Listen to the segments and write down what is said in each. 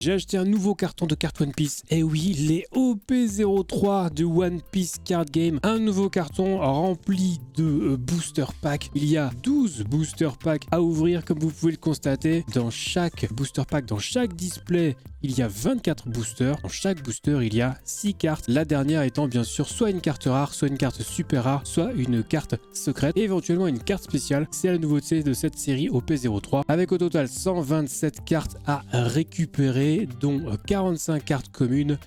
J'ai acheté un nouveau carton de cartes One Piece. Et oui, les OP03 de One Piece Card Game. Un nouveau carton rempli de booster packs. Il y a 12 booster packs à ouvrir, comme vous pouvez le constater. Dans chaque booster pack, dans chaque display, il y a 24 boosters. Dans chaque booster, il y a 6 cartes. La dernière étant bien sûr soit une carte rare, soit une carte super rare, soit une carte secrète et éventuellement une carte spéciale. C'est la nouveauté de cette série OP03 avec au total 127 cartes à récupérer, dont 45 cartes communes,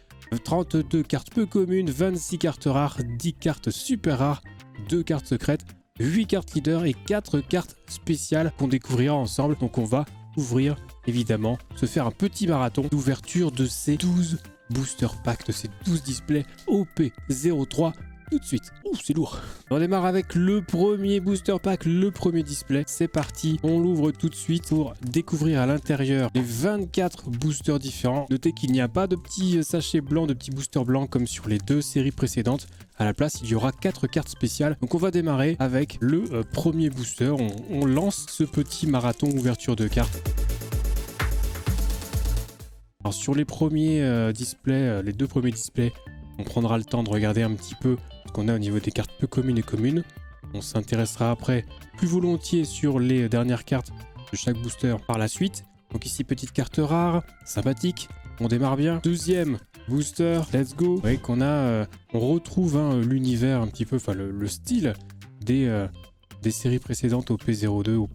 32 cartes peu communes, 26 cartes rares, 10 cartes super rares, 2 cartes secrètes, 8 cartes leader et 4 cartes spéciales qu'on découvrira ensemble. Donc on va ouvrir, évidemment, se faire un petit marathon d'ouverture de ces 12 booster packs, de ces 12 displays OP03 tout de suite. Ouh, c'est lourd. On démarre avec le premier booster pack, le premier display. C'est parti, on l'ouvre tout de suite pour découvrir à l'intérieur les 24 boosters différents. Notez qu'il n'y a pas de petits sachets blancs, de petits boosters blancs comme sur les deux séries précédentes. À la place, il y aura 4 cartes spéciales. Donc on va démarrer avec le premier booster. On lance ce petit marathon ouverture de cartes. Alors sur les premiers displays, les deux premiers displays, on prendra le temps de regarder un petit peu ce qu'on a au niveau des cartes peu communes et communes. On s'intéressera après plus volontiers sur les dernières cartes de chaque booster par la suite. Donc ici, petite carte rare, sympathique, on démarre bien. Deuxième booster, let's go. Vous voyez qu'on a, on retrouve l'univers un petit peu, enfin le style des séries précédentes OP02,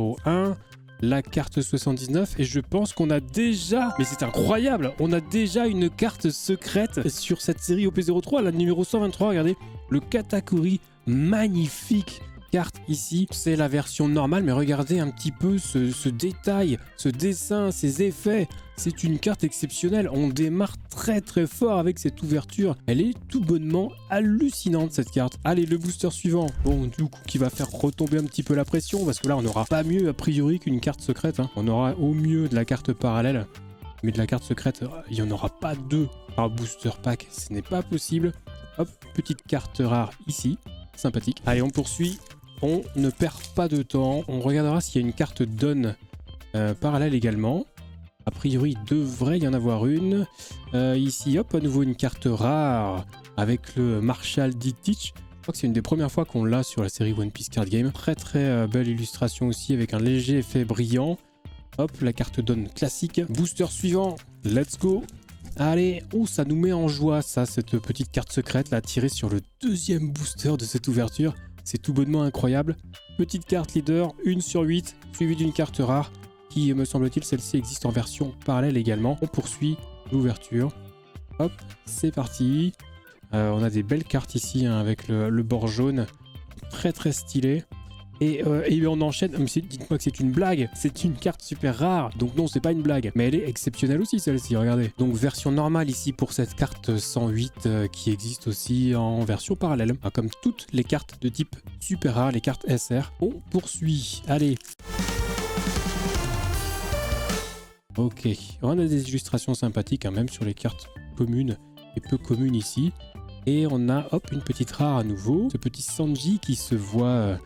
OP01. La carte 79 et je pense qu'on a déjà, mais c'est incroyable, on a déjà une carte secrète sur cette série OP03, la numéro 123, regardez, le Katakuri, magnifique carte ici, c'est la version normale, mais regardez un petit peu ce détail, ce dessin, ces effets, c'est une carte exceptionnelle, on démarre très très fort avec cette ouverture, elle est tout bonnement hallucinante cette carte. Allez, le booster suivant, bon du coup qui va faire retomber un petit peu la pression, parce que là on n'aura pas mieux a priori qu'une carte secrète, hein. On aura au mieux de la carte parallèle, mais de la carte secrète, il n'y en aura pas deux par booster pack, ce n'est pas possible. Hop, petite carte rare ici, sympathique. Allez, on poursuit. On ne perd pas de temps. On regardera s'il y a une carte Dawn parallèle également. A priori, il devrait y en avoir une. Ici, hop, à nouveau une carte rare avec le Marshall D-Teach. Je crois que c'est une des premières fois qu'on l'a sur la série One Piece Card Game. Très très belle illustration aussi avec un léger effet brillant. Hop, la carte Dawn classique. Booster suivant, let's go. Allez, oh, ça nous met en joie ça, cette petite carte secrète là, tirée sur le deuxième booster de cette ouverture. C'est tout bonnement incroyable. Petite carte leader, 1 sur 8, suivie d'une carte rare, qui me semble-t-il, celle-ci existe en version parallèle également. On poursuit l'ouverture. Hop, c'est parti. On a des belles cartes ici hein, avec le bord jaune. Très très stylé. Et on enchaîne. Dites-moi que c'est une blague. C'est une carte super rare. Donc non, c'est pas une blague. Mais elle est exceptionnelle aussi celle-ci. Regardez. Donc version normale ici pour cette carte 108 qui existe aussi en version parallèle. Comme toutes les cartes de type super rare, les cartes SR. On poursuit. Allez. Ok. On a des illustrations sympathiques, hein, même sur les cartes communes et peu communes ici. Et on a, hop, une petite rare à nouveau. Ce petit Sanji qui se voit...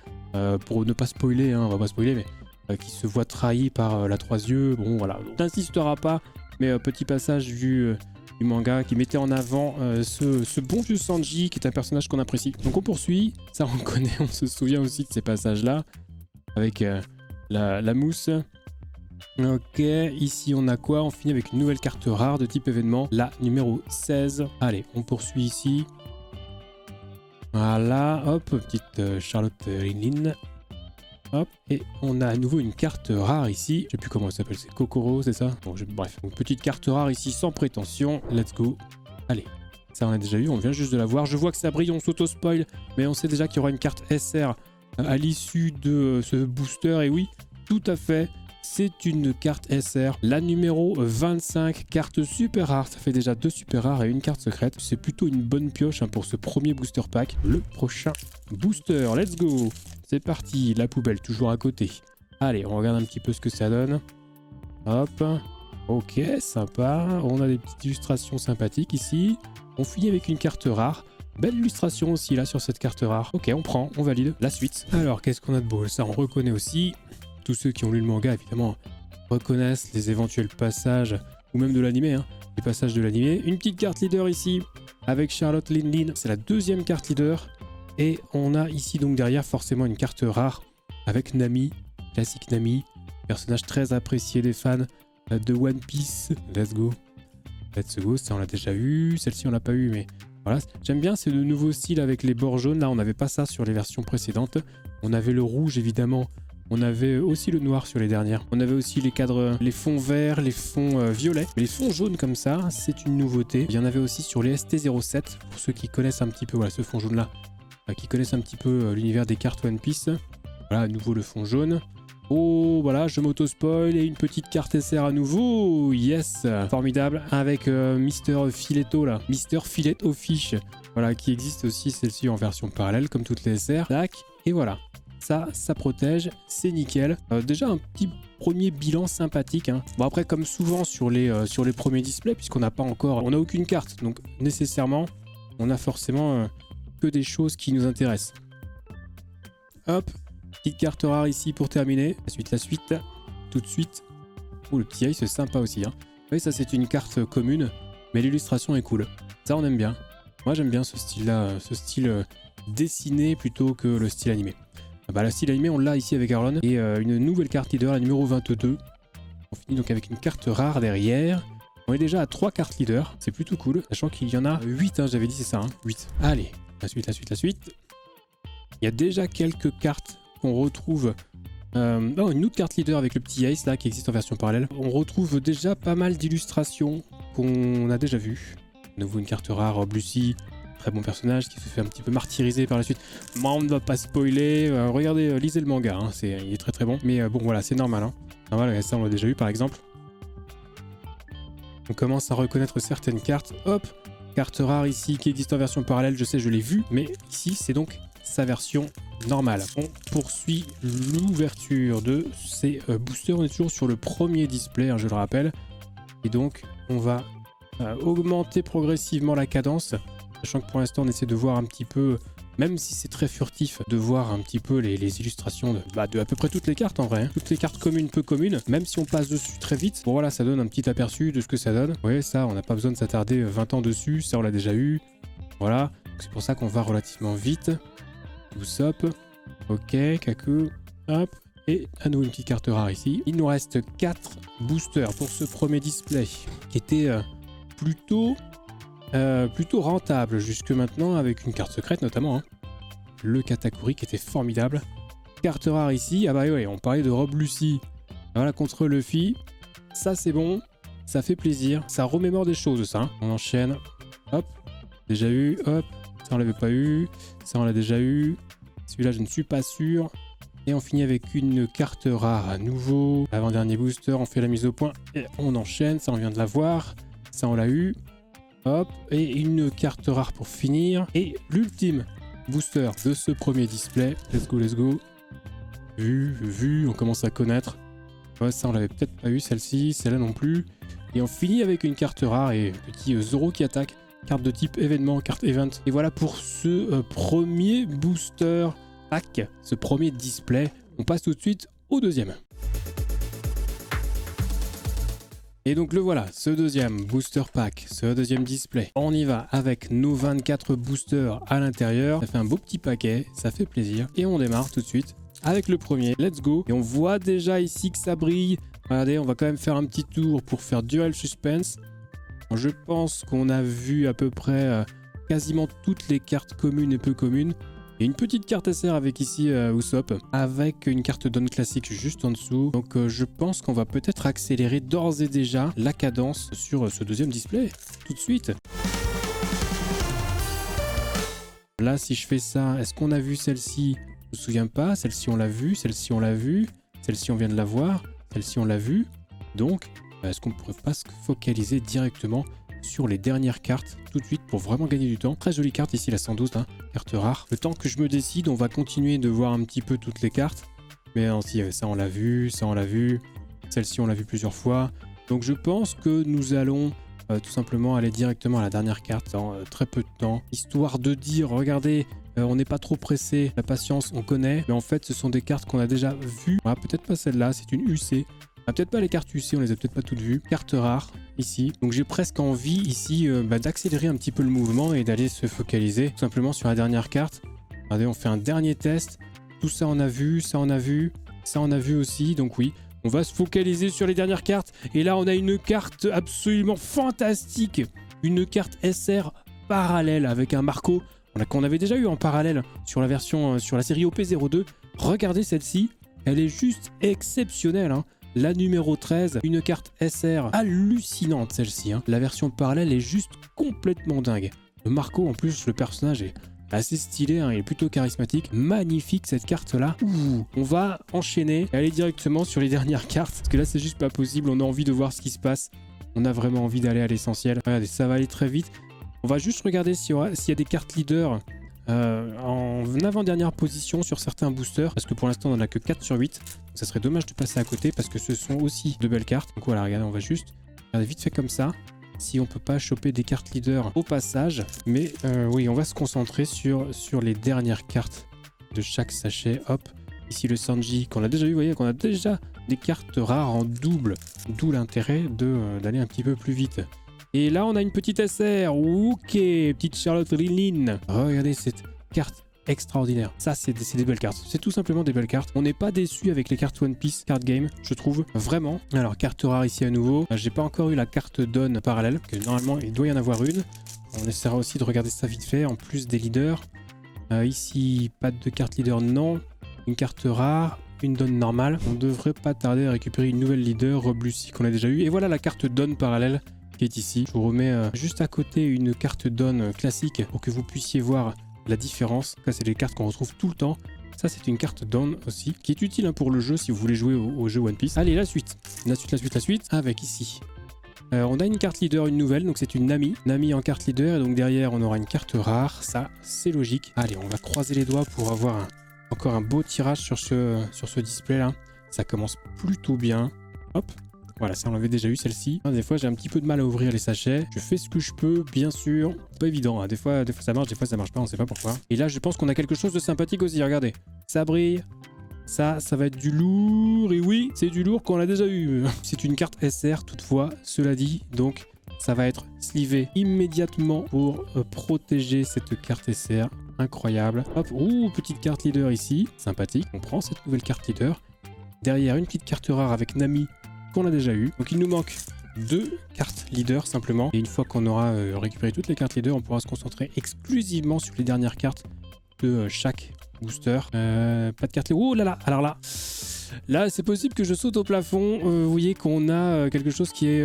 pour ne pas spoiler, hein, on va pas spoiler, mais qui se voit trahi par la Trois Yeux. Bon, voilà, on n'insistera pas, mais petit passage du manga qui mettait en avant ce bon vieux Sanji, qui est un personnage qu'on apprécie. Donc on poursuit, ça on connaît, on se souvient aussi de ces passages-là, avec la mousse. Ok, ici on a quoi? On finit avec une nouvelle carte rare de type événement, la numéro 16. Allez, on poursuit ici. Voilà, hop, petite Charlotte Rinlin. Hop, et on a à nouveau une carte rare ici. Je sais plus comment elle s'appelle, c'est Kokoro, c'est ça? Bon, bref, une petite carte rare ici sans prétention. Let's go. Allez, ça on a déjà eu, on vient juste de la voir. Je vois que ça brille, on s'auto-spoil, mais on sait déjà qu'il y aura une carte SR à l'issue de ce booster. Et oui, tout à fait. C'est une carte SR, la numéro 25, carte super rare. Ça fait déjà 2 super rares et une carte secrète. C'est plutôt une bonne pioche hein, pour ce premier booster pack. Le prochain booster, let's go. C'est parti, la poubelle toujours à côté. Allez, on regarde un petit peu ce que ça donne. Hop, ok, sympa. On a des petites illustrations sympathiques ici. On finit avec une carte rare. Belle illustration aussi là sur cette carte rare. Ok, on prend, on valide. La suite. Alors, qu'est-ce qu'on a de beau? Ça, on reconnaît aussi. Tous ceux qui ont lu le manga, évidemment, reconnaissent les éventuels passages ou même de l'animé, hein, les passages de l'animé. Une petite carte leader ici, avec Charlotte Linlin, c'est la deuxième carte leader. Et on a ici donc derrière forcément une carte rare, avec Nami, classique Nami, personnage très apprécié des fans de One Piece. Let's go. Let's go, ça on l'a déjà eu, celle-ci on l'a pas eu, mais voilà. J'aime bien, c'est de nouveaux styles avec les bords jaunes. Là on n'avait pas ça sur les versions précédentes. On avait le rouge évidemment, on avait aussi le noir sur les dernières. On avait aussi les cadres, les fonds verts, les fonds violets. Mais les fonds jaunes comme ça, c'est une nouveauté. Il y en avait aussi sur les ST07, pour ceux qui connaissent un petit peu, voilà, ce fond jaune là, qui connaissent un petit peu l'univers des cartes One Piece. Voilà, à nouveau le fond jaune. Oh, voilà, je m'auto-spoil et une petite carte SR à nouveau. Yes, formidable. Avec Mister Filetto là, Mister Filetto Fish. Voilà, qui existe aussi celle-ci en version parallèle comme toutes les SR. Tac, et voilà. Ça protège, c'est nickel. Déjà un petit premier bilan sympathique, hein. Bon après comme souvent sur les premiers displays, puisqu'on n'a pas encore, on n'a aucune carte, donc nécessairement on a forcément que des choses qui nous intéressent. Hop, petite carte rare ici pour terminer. La suite, tout de suite. Oh le petit œil c'est sympa aussi, hein. Oui ça c'est une carte commune, mais l'illustration est cool. Ça on aime bien. Moi j'aime bien ce style-là, ce style dessiné plutôt que le style animé. Bah, le style animé, on l'a ici avec Arlon. Et une nouvelle carte leader, la numéro 22. On finit donc avec une carte rare derrière. On est déjà à 3 cartes leader. C'est plutôt cool. Sachant qu'il y en a 8, hein, j'avais dit c'est ça, hein, 8. Allez, la suite. Il y a déjà quelques cartes qu'on retrouve. Oh, une autre carte leader avec le petit Ace là qui existe en version parallèle. On retrouve déjà pas mal d'illustrations qu'on a déjà vues. De nouveau une carte rare, Blucy. Très bon personnage qui se fait un petit peu martyriser par la suite. Moi, on ne va pas spoiler. Regardez, lisez le manga. Hein, il est très très bon. Mais bon, voilà, c'est normal. Hein. Normal, ça on l'a déjà eu par exemple. On commence à reconnaître certaines cartes. Hop, carte rare ici qui existe en version parallèle. Je sais, je l'ai vu. Mais ici, c'est donc sa version normale. On poursuit l'ouverture de ces boosters. On est toujours sur le premier display, hein, je le rappelle. Et donc, on va augmenter progressivement la cadence. Sachant que pour l'instant, on essaie de voir un petit peu, même si c'est très furtif, de voir un petit peu les illustrations de à peu près toutes les cartes en vrai. Hein. Toutes les cartes communes, peu communes, même si on passe dessus très vite. Bon voilà, ça donne un petit aperçu de ce que ça donne. Vous voyez ça, on n'a pas besoin de s'attarder 20 ans dessus, ça on l'a déjà eu. Voilà, c'est pour ça qu'on va relativement vite. Usopp, ok, Kaku, hop, et à nouveau une petite carte rare ici. Il nous reste 4 boosters pour ce premier display, qui était plutôt rentable jusque maintenant avec une carte secrète notamment, hein. Le Katakuri qui était formidable. Carte rare ici, ah bah ouais, on parlait de Rob Lucy. Voilà, contre Luffy, ça c'est bon, ça fait plaisir, ça remémore des choses ça, hein. On enchaîne, hop, déjà eu, hop, ça on l'avait pas eu, ça on l'a déjà eu, celui-là je ne suis pas sûr. Et on finit avec une carte rare à nouveau, avant-dernier booster, on fait la mise au point et on enchaîne, ça on vient de l'avoir, ça on l'a eu. Hop, et une carte rare pour finir. Et l'ultime booster de ce premier display. Let's go. Vu, on commence à connaître. Ouais, ça on l'avait peut-être pas eu celle-ci, celle-là non plus. Et on finit avec une carte rare et petit Zoro qui attaque. Carte de type événement, carte event. Et voilà pour ce premier booster pack, ce premier display. On passe tout de suite au deuxième. Et donc le voilà, ce deuxième booster pack, ce deuxième display. On y va avec nos 24 boosters à l'intérieur. Ça fait un beau petit paquet, ça fait plaisir. Et on démarre tout de suite avec le premier. Let's go. Et on voit déjà ici que ça brille. Regardez, on va quand même faire un petit tour pour faire duel suspense. Je pense qu'on a vu à peu près quasiment toutes les cartes communes et peu communes. Et une petite carte SR avec ici Usopp, avec une carte Dawn classique juste en dessous. Donc je pense qu'on va peut-être accélérer d'ores et déjà la cadence sur ce deuxième display. Tout de suite. Là, si je fais ça, est-ce qu'on a vu celle-ci? Je me souviens pas. Celle-ci, on l'a vue. Celle-ci, on l'a vue. Celle-ci, on vient de la voir. Celle-ci, on l'a vue. Donc, est-ce qu'on pourrait pas se focaliser directement sur les dernières cartes tout de suite pour vraiment gagner du temps? Très jolie carte ici, la 112, hein, carte rare. Le temps que je me décide, on va continuer de voir un petit peu toutes les cartes. Mais non, si, ça on l'a vu, ça on l'a vu. Celle-ci, on l'a vu plusieurs fois. Donc je pense que nous allons tout simplement aller directement à la dernière carte dans très peu de temps. Histoire de dire, regardez, on n'est pas trop pressé, la patience, on connaît. Mais en fait, ce sont des cartes qu'on a déjà vues. Ah, peut-être pas celle-là, c'est une UC. Ah, peut-être pas les cartes UC, on les a peut-être pas toutes vues. Carte rare, ici. Donc j'ai presque envie ici d'accélérer un petit peu le mouvement et d'aller se focaliser tout simplement sur la dernière carte. Regardez, on fait un dernier test. Tout ça on a vu, ça on a vu, ça on a vu aussi. Donc oui, on va se focaliser sur les dernières cartes. Et là on a une carte absolument fantastique. Une carte SR parallèle avec un Marco qu'on avait déjà eu en parallèle sur la version, sur la série OP02. Regardez celle-ci, elle est juste exceptionnelle, hein. La numéro 13, une carte SR hallucinante celle-ci, hein. La version parallèle est juste complètement dingue. Le Marco en plus, le personnage est assez stylé, hein, il est plutôt charismatique. Magnifique cette carte-là. On va enchaîner et aller directement sur les dernières cartes, parce que là c'est juste pas possible, on a envie de voir ce qui se passe. On a vraiment envie d'aller à l'essentiel. Regardez, ça va aller très vite. On va juste regarder s'il y a des cartes leaders en avant-dernière position sur certains boosters, parce que pour l'instant on n'en a que 4 sur 8. Donc ça serait dommage de passer à côté, parce que ce sont aussi de belles cartes. Donc voilà, regardez, on va juste regarder vite fait comme ça, si on peut pas choper des cartes leaders au passage. Mais oui, on va se concentrer sur les dernières cartes de chaque sachet. Hop, ici le Sanji qu'on a déjà vu, vous voyez qu'on a déjà des cartes rares en double, d'où l'intérêt d'aller un petit peu plus vite. Et là, on a une petite SR. Ok, petite Charlotte Rilin. Regardez cette carte extraordinaire. Ça, c'est des belles cartes. C'est tout simplement des belles cartes. On n'est pas déçu avec les cartes One Piece Card Game, je trouve. Vraiment. Alors, carte rare ici à nouveau. J'ai pas encore eu la carte Dawn parallèle, que normalement, il doit y en avoir une. On essaiera aussi de regarder ça vite fait, en plus des leaders. Ici, pas de carte leader, non. Une carte rare. Une Dawn normale. On devrait pas tarder à récupérer une nouvelle leader, Rob Lucy qu'on a déjà eu. Et voilà la carte Dawn parallèle qui est ici. Je vous remets juste à côté une carte Dawn classique pour que vous puissiez voir la différence. Ça, c'est les cartes qu'on retrouve tout le temps. Ça, c'est une carte Dawn aussi, qui est utile pour le jeu si vous voulez jouer au jeu One Piece. Allez, la suite. La suite. Avec ici. On a une carte leader, une nouvelle, donc c'est une Nami. Nami en carte leader, et donc derrière, on aura une carte rare. Ça, c'est logique. Allez, on va croiser les doigts pour avoir encore un beau tirage sur ce display-là. Ça commence plutôt bien. Hop. Voilà, ça on l'avait déjà eu celle-ci. Des fois j'ai un petit peu de mal à ouvrir les sachets. Je fais ce que je peux, bien sûr. Pas évident, hein. Des fois ça marche, des fois ça marche pas, on sait pas pourquoi. Et là je pense qu'on a quelque chose de sympathique aussi, regardez. Ça brille. Ça va être du lourd. Et oui, c'est du lourd qu'on a déjà eu. C'est une carte SR toutefois, cela dit. Donc ça va être slivé immédiatement pour protéger cette carte SR. Incroyable. Hop, petite carte leader ici. Sympathique. On prend cette nouvelle carte leader. Derrière, une petite carte rare avec Nami qu'on a déjà eu. Donc il nous manque 2 cartes leader simplement. Et une fois qu'on aura récupéré toutes les cartes leader, on pourra se concentrer exclusivement sur les dernières cartes de chaque booster. Pas de carte leader. Oh là là. Alors là c'est possible que je saute au plafond. Vous voyez qu'on a quelque chose qui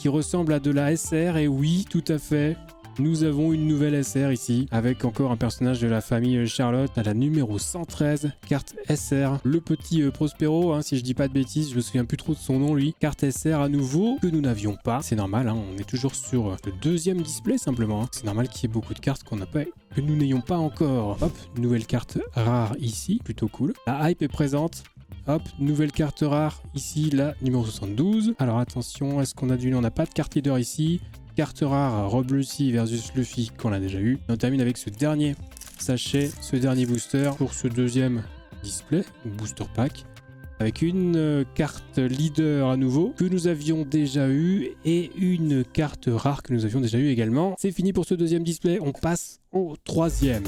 ressemble à de la SR. Et oui, tout à fait. Nous avons une nouvelle SR ici, avec encore un personnage de la famille Charlotte, à la numéro 113, carte SR, le petit Prospero, hein, si je dis pas de bêtises, je me souviens plus trop de son nom lui, carte SR à nouveau, que nous n'avions pas, c'est normal, hein, on est toujours sur le deuxième display simplement, hein. C'est normal qu'il y ait beaucoup de cartes que nous n'ayons pas encore. Hop, nouvelle carte rare ici, plutôt cool, la hype est présente. Hop, nouvelle carte rare ici, la numéro 72. Alors attention, est-ce qu'on a on n'a pas de carte leader ici. Carte rare, Rob Lucy versus Luffy qu'on a déjà eu. On termine avec ce dernier sachet, ce dernier booster pour ce deuxième display, booster pack, avec une carte leader à nouveau que nous avions déjà eu et une carte rare que nous avions déjà eu également. C'est fini pour ce deuxième display, on passe au troisième.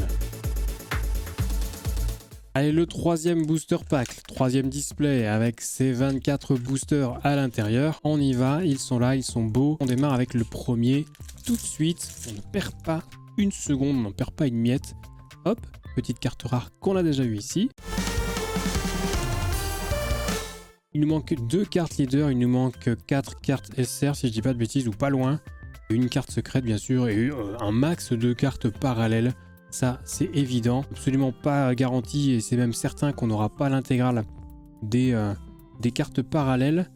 Allez, le troisième booster pack, troisième display avec ses 24 boosters à l'intérieur. On y va, ils sont là, ils sont beaux. On démarre avec le premier tout de suite. On ne perd pas une seconde, on n'en perd pas une miette. Hop, petite carte rare qu'on a déjà eu ici. Il nous manque 2 cartes leader, il nous manque 4 cartes SR si je dis pas de bêtises ou pas loin. Une carte secrète bien sûr et un max de cartes parallèles. Ça, c'est évident, absolument pas garanti et c'est même certain qu'on n'aura pas l'intégrale des cartes parallèles.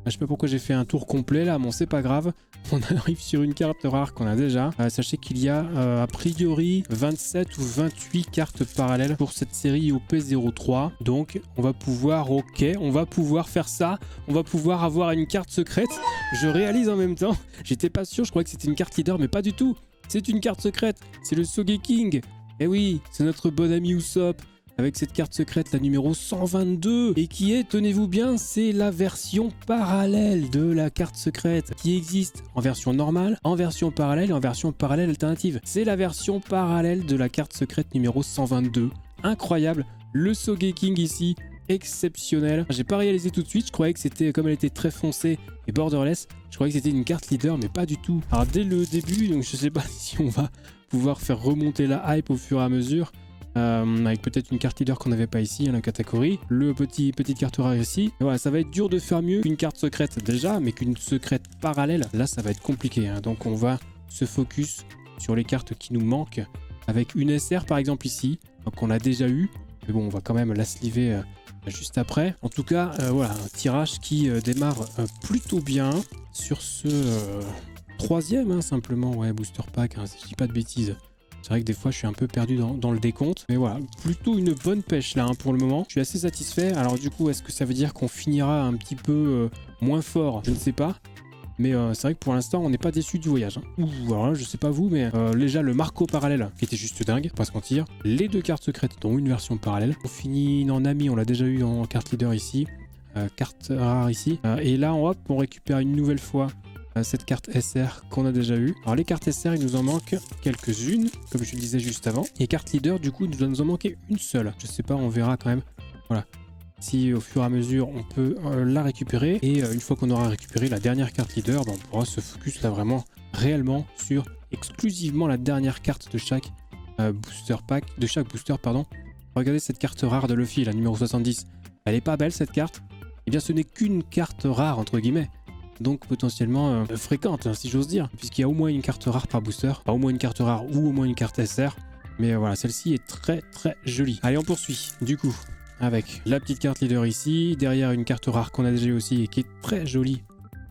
Je sais pas pourquoi j'ai fait un tour complet là, mais c'est pas grave. On arrive sur une carte rare qu'on a déjà. Sachez qu'il y a a priori 27 ou 28 cartes parallèles pour cette série OP03. Donc on va pouvoir, on va pouvoir faire ça. On va pouvoir avoir une carte secrète. Je réalise en même temps. J'étais pas sûr, je croyais que c'était une carte leader, mais pas du tout. C'est une carte secrète, c'est le Sogeking. Eh oui, c'est notre bon ami Usopp. avec cette carte secrète, la numéro 122, et qui est, tenez-vous bien, c'est la version parallèle de la carte secrète, qui existe en version normale, en version parallèle et en version parallèle alternative. C'est la version parallèle de la carte secrète numéro 122. Incroyable, le Sogeking ici, exceptionnel. J'ai pas réalisé tout de suite, je croyais que c'était, comme elle était très foncée et borderless, je croyais que c'était une carte leader, mais pas du tout. Alors dès le début, donc je sais pas si on va pouvoir faire remonter la hype au fur et à mesure, avec peut-être une carte leader qu'on n'avait pas ici, la catégorie, petite carte rare ici. Et voilà, ça va être dur de faire mieux qu'une carte secrète déjà, mais qu'une secrète parallèle, là ça va être compliqué, hein. Donc on va se focus sur les cartes qui nous manquent, avec une SR par exemple ici, donc on l'a déjà eu, mais bon on va quand même la sliver juste après. En tout cas, voilà, un tirage qui démarre plutôt bien sur ce troisième, hein, simplement, ouais, booster pack, hein, si je dis pas de bêtises. C'est vrai que des fois, je suis un peu perdu dans le décompte. Mais voilà, plutôt une bonne pêche là, hein, pour le moment. Je suis assez satisfait. Alors du coup, est-ce que ça veut dire qu'on finira un petit peu moins fort? Je ne sais pas. Mais c'est vrai que pour l'instant, on n'est pas déçu du voyage, hein. Ouh, alors là, je sais pas vous, mais déjà le Marco parallèle, qui était juste dingue, pas se mentir. Les deux cartes secrètes, dont une version parallèle. On finit en ami, on l'a déjà eu en carte leader ici. Carte rare ici. Et là, hop, on récupère une nouvelle fois cette carte SR qu'on a déjà eu. Alors les cartes SR, il nous en manque quelques-unes, comme je le disais juste avant. Et carte leader, du coup, il doit nous en manquer une seule. Je sais pas, on verra quand même. Voilà. Si au fur et à mesure, on peut la récupérer. Et une fois qu'on aura récupéré la dernière carte leader, on pourra se focus là vraiment, réellement, sur exclusivement la dernière carte de chaque booster pack, de chaque booster, pardon. Regardez cette carte rare de Luffy, la numéro 70. Elle est pas belle cette carte? Eh bien, ce n'est qu'une carte rare, entre guillemets. Donc potentiellement fréquente, si j'ose dire, puisqu'il y a au moins une carte rare par booster, pas au moins une carte rare ou au moins une carte SR, mais voilà, celle-ci est très très jolie. Allez, on poursuit, du coup, avec la petite carte leader ici, derrière une carte rare qu'on a déjà eu aussi et qui est très jolie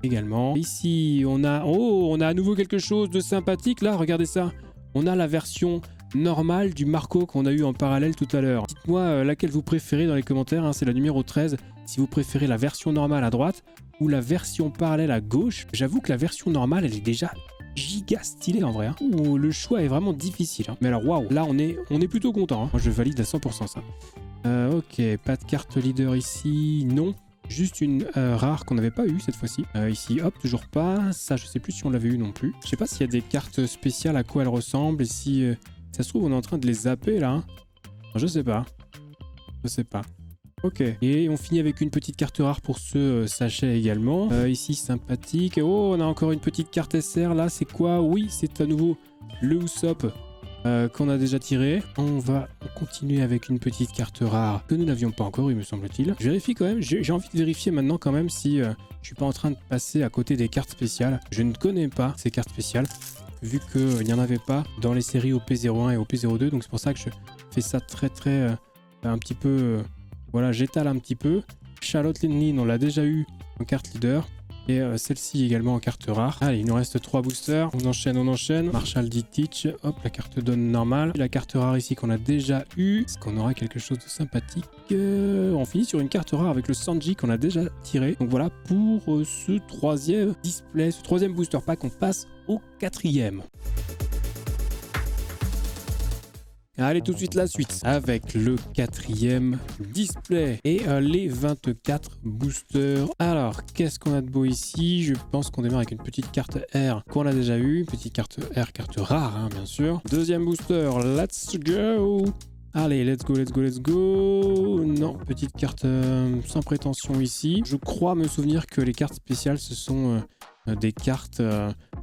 également. Ici, on a à nouveau quelque chose de sympathique, là, regardez ça, on a la version normale du Marco qu'on a eu en parallèle tout à l'heure. Dites-moi laquelle vous préférez dans les commentaires, hein, c'est la numéro 13, si vous préférez la version normale à droite ou la version parallèle à gauche. J'avoue que la version normale, elle est déjà giga stylée en vrai, hein. Ouh, le choix est vraiment difficile, hein. Mais alors waouh, là on est plutôt content, hein. Moi je valide à 100% ça. Ok, pas de carte leader ici, non. Juste une rare qu'on n'avait pas eu cette fois-ci. Ici, hop, toujours pas. Ça, je sais plus si on l'avait eu non plus. Je sais pas s'il y a des cartes spéciales à quoi elles ressemblent et si ça se trouve on est en train de les zapper là, hein. Je sais pas. Je sais pas. Ok, et on finit avec une petite carte rare pour ce sachet également. Ici, sympathique. Oh, on a encore une petite carte SR là, c'est quoi? Oui, c'est à nouveau le Usopp qu'on a déjà tiré. On va continuer avec une petite carte rare que nous n'avions pas encore eu, me semble-t-il. Je vérifie quand même, j'ai envie de vérifier maintenant quand même si je suis pas en train de passer à côté des cartes spéciales. Je ne connais pas ces cartes spéciales, vu qu'il n'y en avait pas dans les séries OP01 et OP02, donc c'est pour ça que je fais ça très un petit peu... voilà, j'étale un petit peu. Charlotte Linlin, on l'a déjà eu en carte leader. Et celle-ci également en carte rare. Allez, il nous reste 3 boosters. On enchaîne. Marshall D. Teach. Hop, la carte donne normale. La carte rare ici qu'on a déjà eu. Est-ce qu'on aura quelque chose de sympathique? On finit sur une carte rare avec le Sanji qu'on a déjà tiré. Donc voilà pour ce troisième display, ce troisième booster pack. On passe au quatrième. Allez, tout de suite la suite avec le quatrième display et les 24 boosters. Alors, qu'est-ce qu'on a de beau ici? Je pense qu'on démarre avec une petite carte R qu'on a déjà eu. Petite carte R, carte rare, hein, bien sûr. Deuxième booster, let's go! Allez, let's go. Non, petite carte sans prétention ici. Je crois me souvenir que les cartes spéciales, ce sont des cartes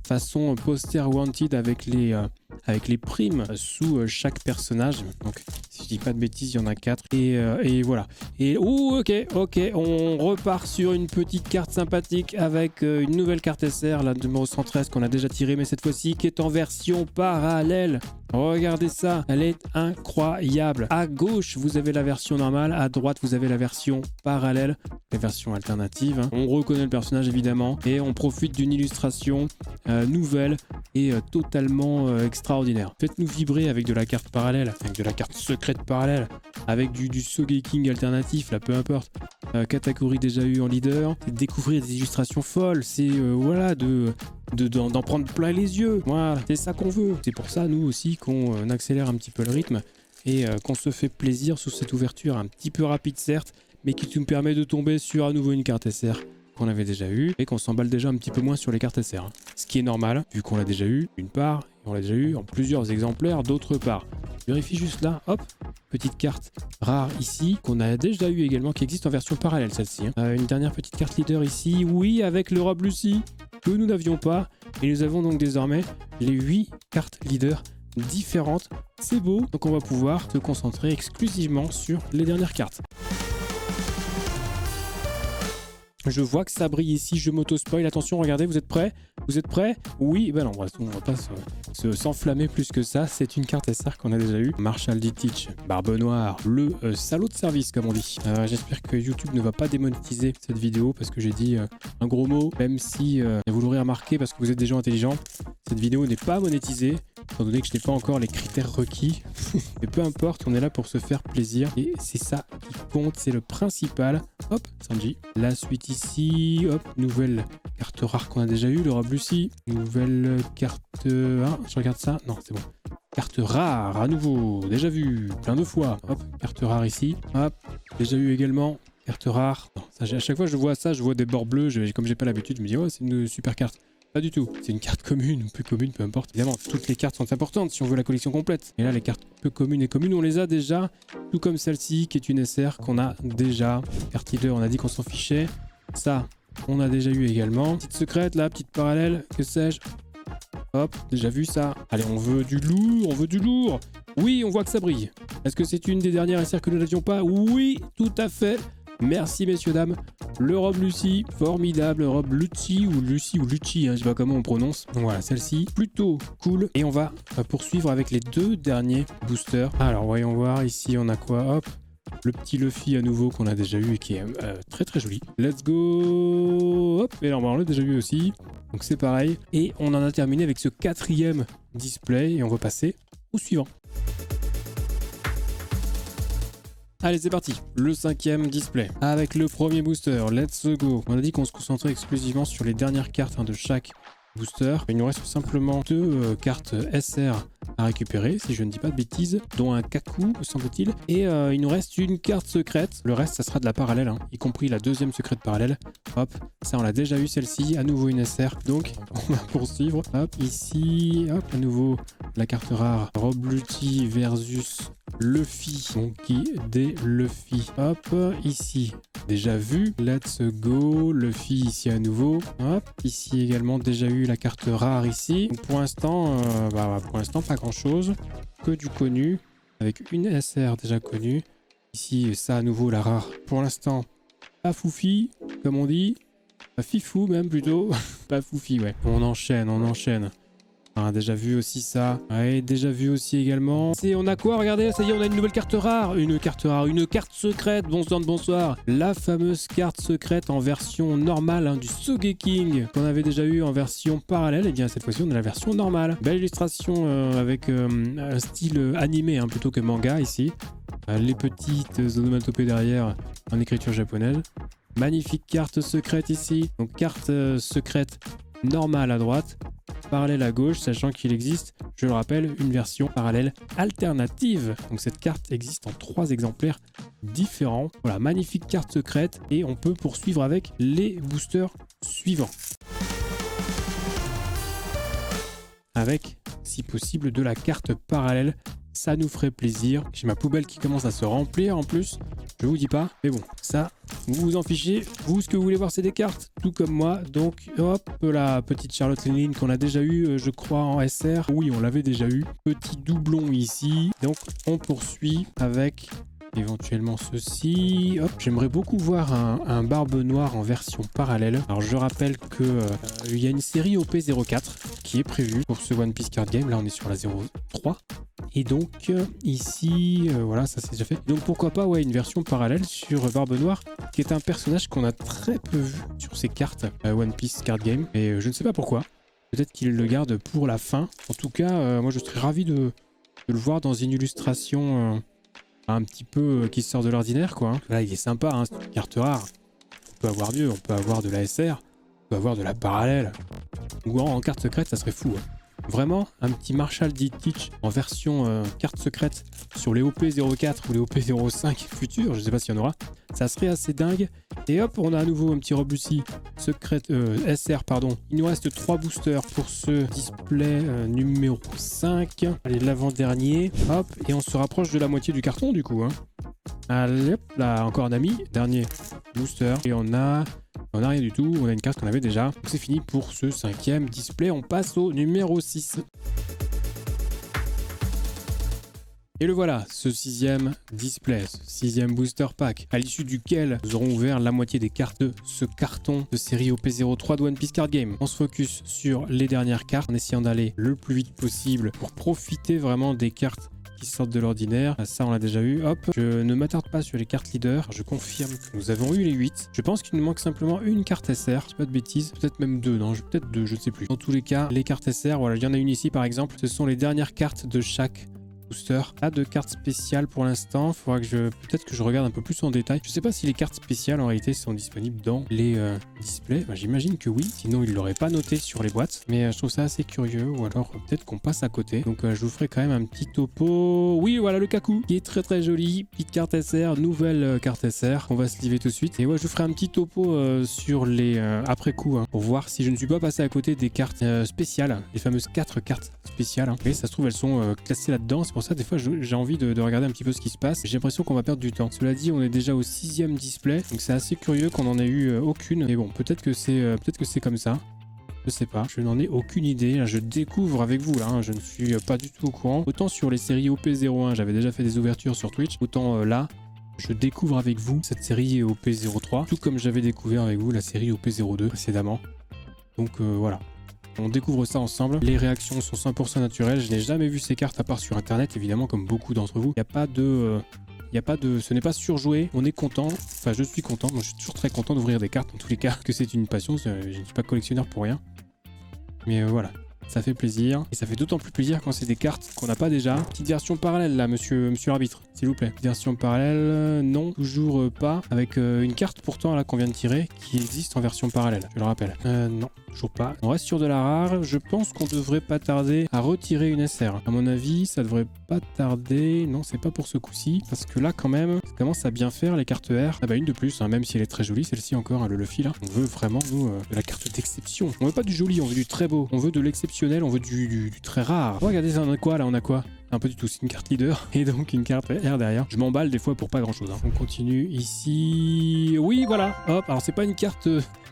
façon poster wanted avec les primes sous chaque personnage. Donc, si je dis pas de bêtises, il y en a 4. Et voilà. Et oh, ok, on repart sur une petite carte sympathique avec une nouvelle carte SR, la numéro 113 qu'on a déjà tirée, mais cette fois-ci qui est en version parallèle. Regardez ça, elle est incroyable. À gauche, vous avez la version normale, à droite, vous avez la version parallèle, la version alternative, hein. On reconnaît le personnage évidemment et on profite d'une illustration nouvelle et totalement extraordinaire. Faites-nous vibrer avec de la carte parallèle, avec de la carte secrète parallèle, avec du Sogeking alternatif, là peu importe. Katakuri déjà eu en leader, c'est de découvrir des illustrations folles, c'est voilà, d'en prendre plein les yeux. Voilà, c'est ça qu'on veut. C'est pour ça, nous aussi, qu'on accélère un petit peu le rythme et qu'on se fait plaisir sous cette ouverture un petit peu rapide certes, mais qui nous permet de tomber sur à nouveau une carte SR qu'on avait déjà eu et qu'on s'emballe déjà un petit peu moins sur les cartes SR. Hein. Ce qui est normal, vu qu'on l'a déjà eu d'une part, et on l'a déjà eu en plusieurs exemplaires d'autre part. Je vérifie juste là, hop, petite carte rare ici, qu'on a déjà eu également, qui existe en version parallèle celle-ci. Hein. Une dernière petite carte leader ici, oui, avec le Rob Lucy, que nous n'avions pas, et nous avons donc désormais les 8 cartes leader différentes. C'est beau, donc on va pouvoir se concentrer exclusivement sur les dernières cartes. Je vois que ça brille ici, je m'auto-spoil. Attention, regardez, vous êtes prêts? Vous êtes prêts? Oui, ben non, on va pas s'enflammer plus que ça. C'est une carte SR qu'on a déjà eu. Marshall D-Teach, Barbe Noire, le salaud de service, comme on dit. J'espère que YouTube ne va pas démonétiser cette vidéo parce que j'ai dit un gros mot. Même si vous l'aurez remarqué parce que vous êtes des gens intelligents, cette vidéo n'est pas monétisée, étant donné que je n'ai pas encore les critères requis. Mais peu importe, on est là pour se faire plaisir. Et c'est ça qui compte, c'est le principal. Hop, Sanji. La suite ici, hop, nouvelle carte rare qu'on a déjà eu, le Rob Lucy. Nouvelle carte... Ah, je regarde ça. Non, c'est bon. Carte rare, à nouveau, déjà vu, plein de fois. Hop, carte rare ici. Hop, déjà eu également. Carte rare. Non, ça, à chaque fois je vois ça, je vois des bords bleus. Comme j'ai pas l'habitude, je me dis, oh, c'est une super carte. Pas du tout, c'est une carte commune ou peu commune, peu importe. Évidemment, toutes les cartes sont importantes si on veut la collection complète. Et là, les cartes peu communes et communes, on les a déjà. Tout comme celle-ci, qui est une SR qu'on a déjà. Carte leader, on a dit qu'on s'en fichait. Ça, on a déjà eu également. Petite secrète, là, petite parallèle, que sais-je. Hop, déjà vu ça. Allez, on veut du lourd, on veut du lourd. Oui, on voit que ça brille. Est-ce que c'est une des dernières SR que nous n'avions pas? Oui, tout à fait. Merci messieurs dames. Le Rob Lucy, formidable Rob Lucy ou Lucy, hein, je sais pas comment on prononce. Donc voilà, celle-ci, plutôt cool. Et on va poursuivre avec les deux derniers boosters. Alors voyons voir, ici on a quoi? Hop, le petit Luffy à nouveau qu'on a déjà eu et qui est très très joli. Let's go. Hop, et alors on l'a déjà vu aussi. Donc c'est pareil. Et on en a terminé avec ce 4e display et on va passer au suivant. Allez, c'est parti, le 5e display avec le premier booster, let's go. On a dit qu'on se concentrait exclusivement sur les dernières cartes de chaque booster. Il nous reste simplement 2 cartes SR à récupérer, si je ne dis pas de bêtises, dont un Kaku, semble-t-il. Et il nous reste une carte secrète. Le reste, ça sera de la parallèle, hein, y compris la 2e secrète parallèle. Hop, ça on l'a déjà eu celle-ci, à nouveau une SR. Donc, on va poursuivre. Hop, ici, hop, à nouveau la carte rare, Rob Lucy versus Luffy, donc qui des Luffy. Hop, ici, déjà vu. Let's go. Luffy ici à nouveau. Hop, ici également déjà eu la carte rare ici. Donc pour l'instant, pas grand chose. Que du connu. Avec une SR déjà connue. Ici, ça à nouveau la rare. Pour l'instant, pas foufi, comme on dit. Pas fifou même plutôt. Pas foufi, ouais. On enchaîne, on enchaîne. Ah, déjà vu aussi ça. Ouais, déjà vu aussi également. On a quoi? Regardez, ça y est, on a une nouvelle carte rare. Une carte rare, une carte secrète. Bonsoir, bonsoir. La fameuse carte secrète en version normale hein, du Sogeking qu'on avait déjà eu en version parallèle. Et bien cette fois-ci, on a la version normale. Belle illustration avec un style animé hein, plutôt que manga ici. Les petites onomatopées derrière en écriture japonaise. Magnifique carte secrète ici. Donc carte secrète normale à droite. Parallèle à gauche, sachant qu'il existe, je le rappelle, une version parallèle alternative. Donc cette carte existe en 3 exemplaires différents. Voilà, magnifique carte secrète et on peut poursuivre avec les boosters suivants. Avec, si possible, de la carte parallèle. Ça nous ferait plaisir. J'ai ma poubelle qui commence à se remplir en plus. Je vous dis pas. Mais bon, ça, vous vous en fichez. Vous, ce que vous voulez voir, c'est des cartes. Tout comme moi. Donc, hop, la petite Charlotte Lynn qu'on a déjà eu, je crois, en SR. Oui, on l'avait déjà eu. Petit doublon ici. Donc, on poursuit avec éventuellement ceci. Hop, j'aimerais beaucoup voir un Barbe Noire en version parallèle. Alors, je rappelle que il y a une série OP04 qui est prévue pour ce One Piece Card Game. Là, on est sur la 03. Et donc ici, voilà, ça c'est déjà fait. Donc pourquoi pas une version parallèle sur Barbe Noire, qui est un personnage qu'on a très peu vu sur ces cartes One Piece Card Game. Et je ne sais pas pourquoi. Peut-être qu'il le garde pour la fin. En tout cas, moi je serais ravi de le voir dans une illustration un petit peu qui sort de l'ordinaire, quoi. Hein. Là, il est sympa, hein, c'est une carte rare. On peut avoir mieux, on peut avoir de la SR, on peut avoir de la parallèle. Ou en carte secrète, ça serait fou. Hein. Vraiment, un petit Marshall D-Teach en version carte secrète sur les OP04 ou les OP05 futurs, je sais pas s'il y en aura. Ça serait assez dingue. Et hop, on a à nouveau un petit Robussy secret SR, pardon. Il nous reste 3 boosters pour ce display numéro 5. Allez, l'avant-dernier. Hop, et on se rapproche de la moitié du carton du coup. Hein. Allez, hop, là, encore un ami. Dernier booster. Et on a rien du tout. On a une carte qu'on avait déjà. C'est fini pour ce 5e display. On passe au numéro 6. Et le voilà, ce 6e display, ce 6e booster pack, à l'issue duquel nous aurons ouvert la moitié des cartes de ce carton de série OP03 de One Piece Card Game. On se focus sur les dernières cartes en essayant d'aller le plus vite possible pour profiter vraiment des cartes qui sortent de l'ordinaire. Ça, on l'a déjà eu. Hop, je ne m'attarde pas sur les cartes leaders. Je confirme que nous avons eu les 8. Je pense qu'il nous manque simplement une carte SR. C'est pas de bêtises. Peut-être même 2. Non, peut-être 2, je ne sais plus. Dans tous les cas, les cartes SR, voilà, il y en a une ici par exemple. Ce sont les dernières cartes de chaque booster. Pas de cartes spéciales pour l'instant. Faudra que peut-être que je regarde un peu plus en détail. Je sais pas si les cartes spéciales en réalité sont disponibles dans les displays. Bah, j'imagine que oui, sinon ils l'auraient pas noté sur les boîtes. Mais je trouve ça assez curieux, ou alors peut-être qu'on passe à côté. Donc je vous ferai quand même un petit topo. Oui, voilà le Kaku qui est très très joli. Petite carte SR, nouvelle carte SR. On va se liver tout de suite. Et ouais, je vous ferai un petit topo sur les après coup hein, pour voir si je ne suis pas passé à côté des cartes spéciales, les fameuses 4 cartes spéciales. Hein. Et ça se trouve elles sont classées là-dedans. C'est pour ça des fois j'ai envie de regarder un petit peu ce qui se passe. J'ai l'impression qu'on va perdre du temps. Cela dit, on est déjà au 6e display, donc c'est assez curieux qu'on en ait eu aucune. Mais bon, peut-être que c'est comme ça. Je sais pas, je n'en ai aucune idée. Là, je découvre avec vous, là, hein. Je ne suis pas du tout au courant. Autant sur les séries OP01, j'avais déjà fait des ouvertures sur Twitch, autant là, je découvre avec vous cette série OP03, tout comme j'avais découvert avec vous la série OP02 précédemment. Donc voilà. On découvre ça ensemble. Les réactions sont 100% naturelles. Je n'ai jamais vu ces cartes à part sur internet, évidemment, comme beaucoup d'entre vous. Il n'y a pas de... ce n'est pas surjoué. On est content. Enfin, je suis content. Moi, je suis toujours très content d'ouvrir des cartes, en tous les cas, que c'est une passion. Je ne suis pas collectionneur pour rien. Mais voilà. Ça fait plaisir. Et ça fait d'autant plus plaisir quand c'est des cartes qu'on n'a pas déjà. Petite version parallèle là, monsieur l'arbitre, s'il vous plaît. Version parallèle, non, toujours pas. Avec une carte pourtant là qu'on vient de tirer qui existe en version parallèle, je le rappelle. Non, toujours pas. On reste sur de la rare. Je pense qu'on devrait pas tarder à retirer une SR. À mon avis, ça devrait pas tarder. Non, c'est pas pour ce coup-ci. Parce que là, quand même, ça commence à bien faire les cartes R. Ah bah une de plus, hein, même si elle est très jolie, celle-ci encore, hein, le Luffy là. On veut vraiment, nous, de la carte d'exception. On veut pas du joli, on veut du très beau. On veut de l'exceptionnel, on veut du très rare. Oh, regardez ça, on a quoi là? On a quoi? Un peu du tout, c'est une carte leader et donc une carte R derrière. Je m'emballe des fois pour pas grand chose. Hein. On continue ici. Oui, voilà. Hop, alors c'est pas une carte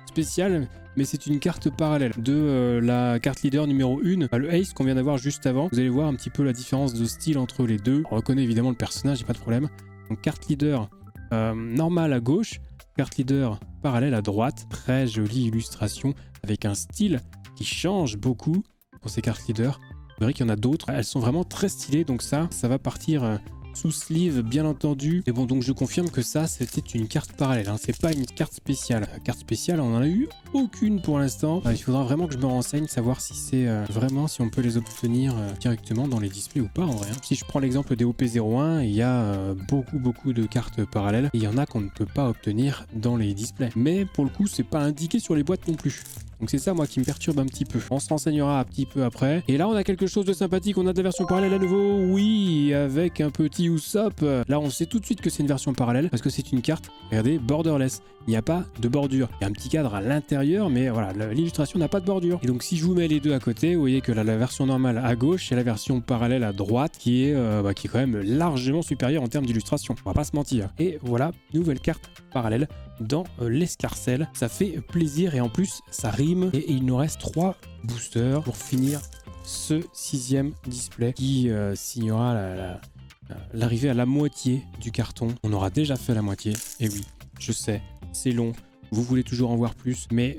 spéciale, mais c'est une carte parallèle de la carte leader numéro 1, le Ace qu'on vient d'avoir juste avant. Vous allez voir un petit peu la différence de style entre les deux. On reconnaît évidemment le personnage, pas de problème. Donc carte leader normale à gauche, carte leader parallèle à droite. Très jolie illustration avec un style qui change beaucoup pour ces cartes leader. Vous verrez qu'il y en a d'autres. Elles sont vraiment très stylées, donc ça va partir sous sleeve, bien entendu. Et bon, donc je confirme que ça, c'était une carte parallèle. Hein. C'est pas une carte spéciale. Carte spéciale, on en a eu aucune pour l'instant. Il faudra vraiment que je me renseigne, savoir si c'est vraiment, si on peut les obtenir directement dans les displays ou pas en vrai. Hein. Si je prends l'exemple des OP01, il y a beaucoup de cartes parallèles. Et il y en a qu'on ne peut pas obtenir dans les displays. Mais pour le coup, c'est pas indiqué sur les boîtes non plus. Donc c'est ça moi qui me perturbe un petit peu. On se renseignera un petit peu après. Et là on a quelque chose de sympathique, on a de la version parallèle à nouveau. Oui, avec un petit Usopp. Là on sait tout de suite que c'est une version parallèle parce que c'est une carte, regardez, borderless. Il n'y a pas de bordure. Il y a un petit cadre à l'intérieur, mais voilà, l'illustration n'a pas de bordure. Et donc si je vous mets les deux à côté, vous voyez que là, la version normale à gauche et la version parallèle à droite qui est quand même largement supérieure en termes d'illustration. On va pas se mentir. Et voilà, nouvelle carte parallèle dans l'escarcelle. Ça fait plaisir et en plus ça rime. Et il nous reste 3 boosters pour finir ce 6e display qui signera l'arrivée à la moitié du carton. On aura déjà fait la moitié. Et oui, je sais, c'est long. Vous voulez toujours en voir plus, mais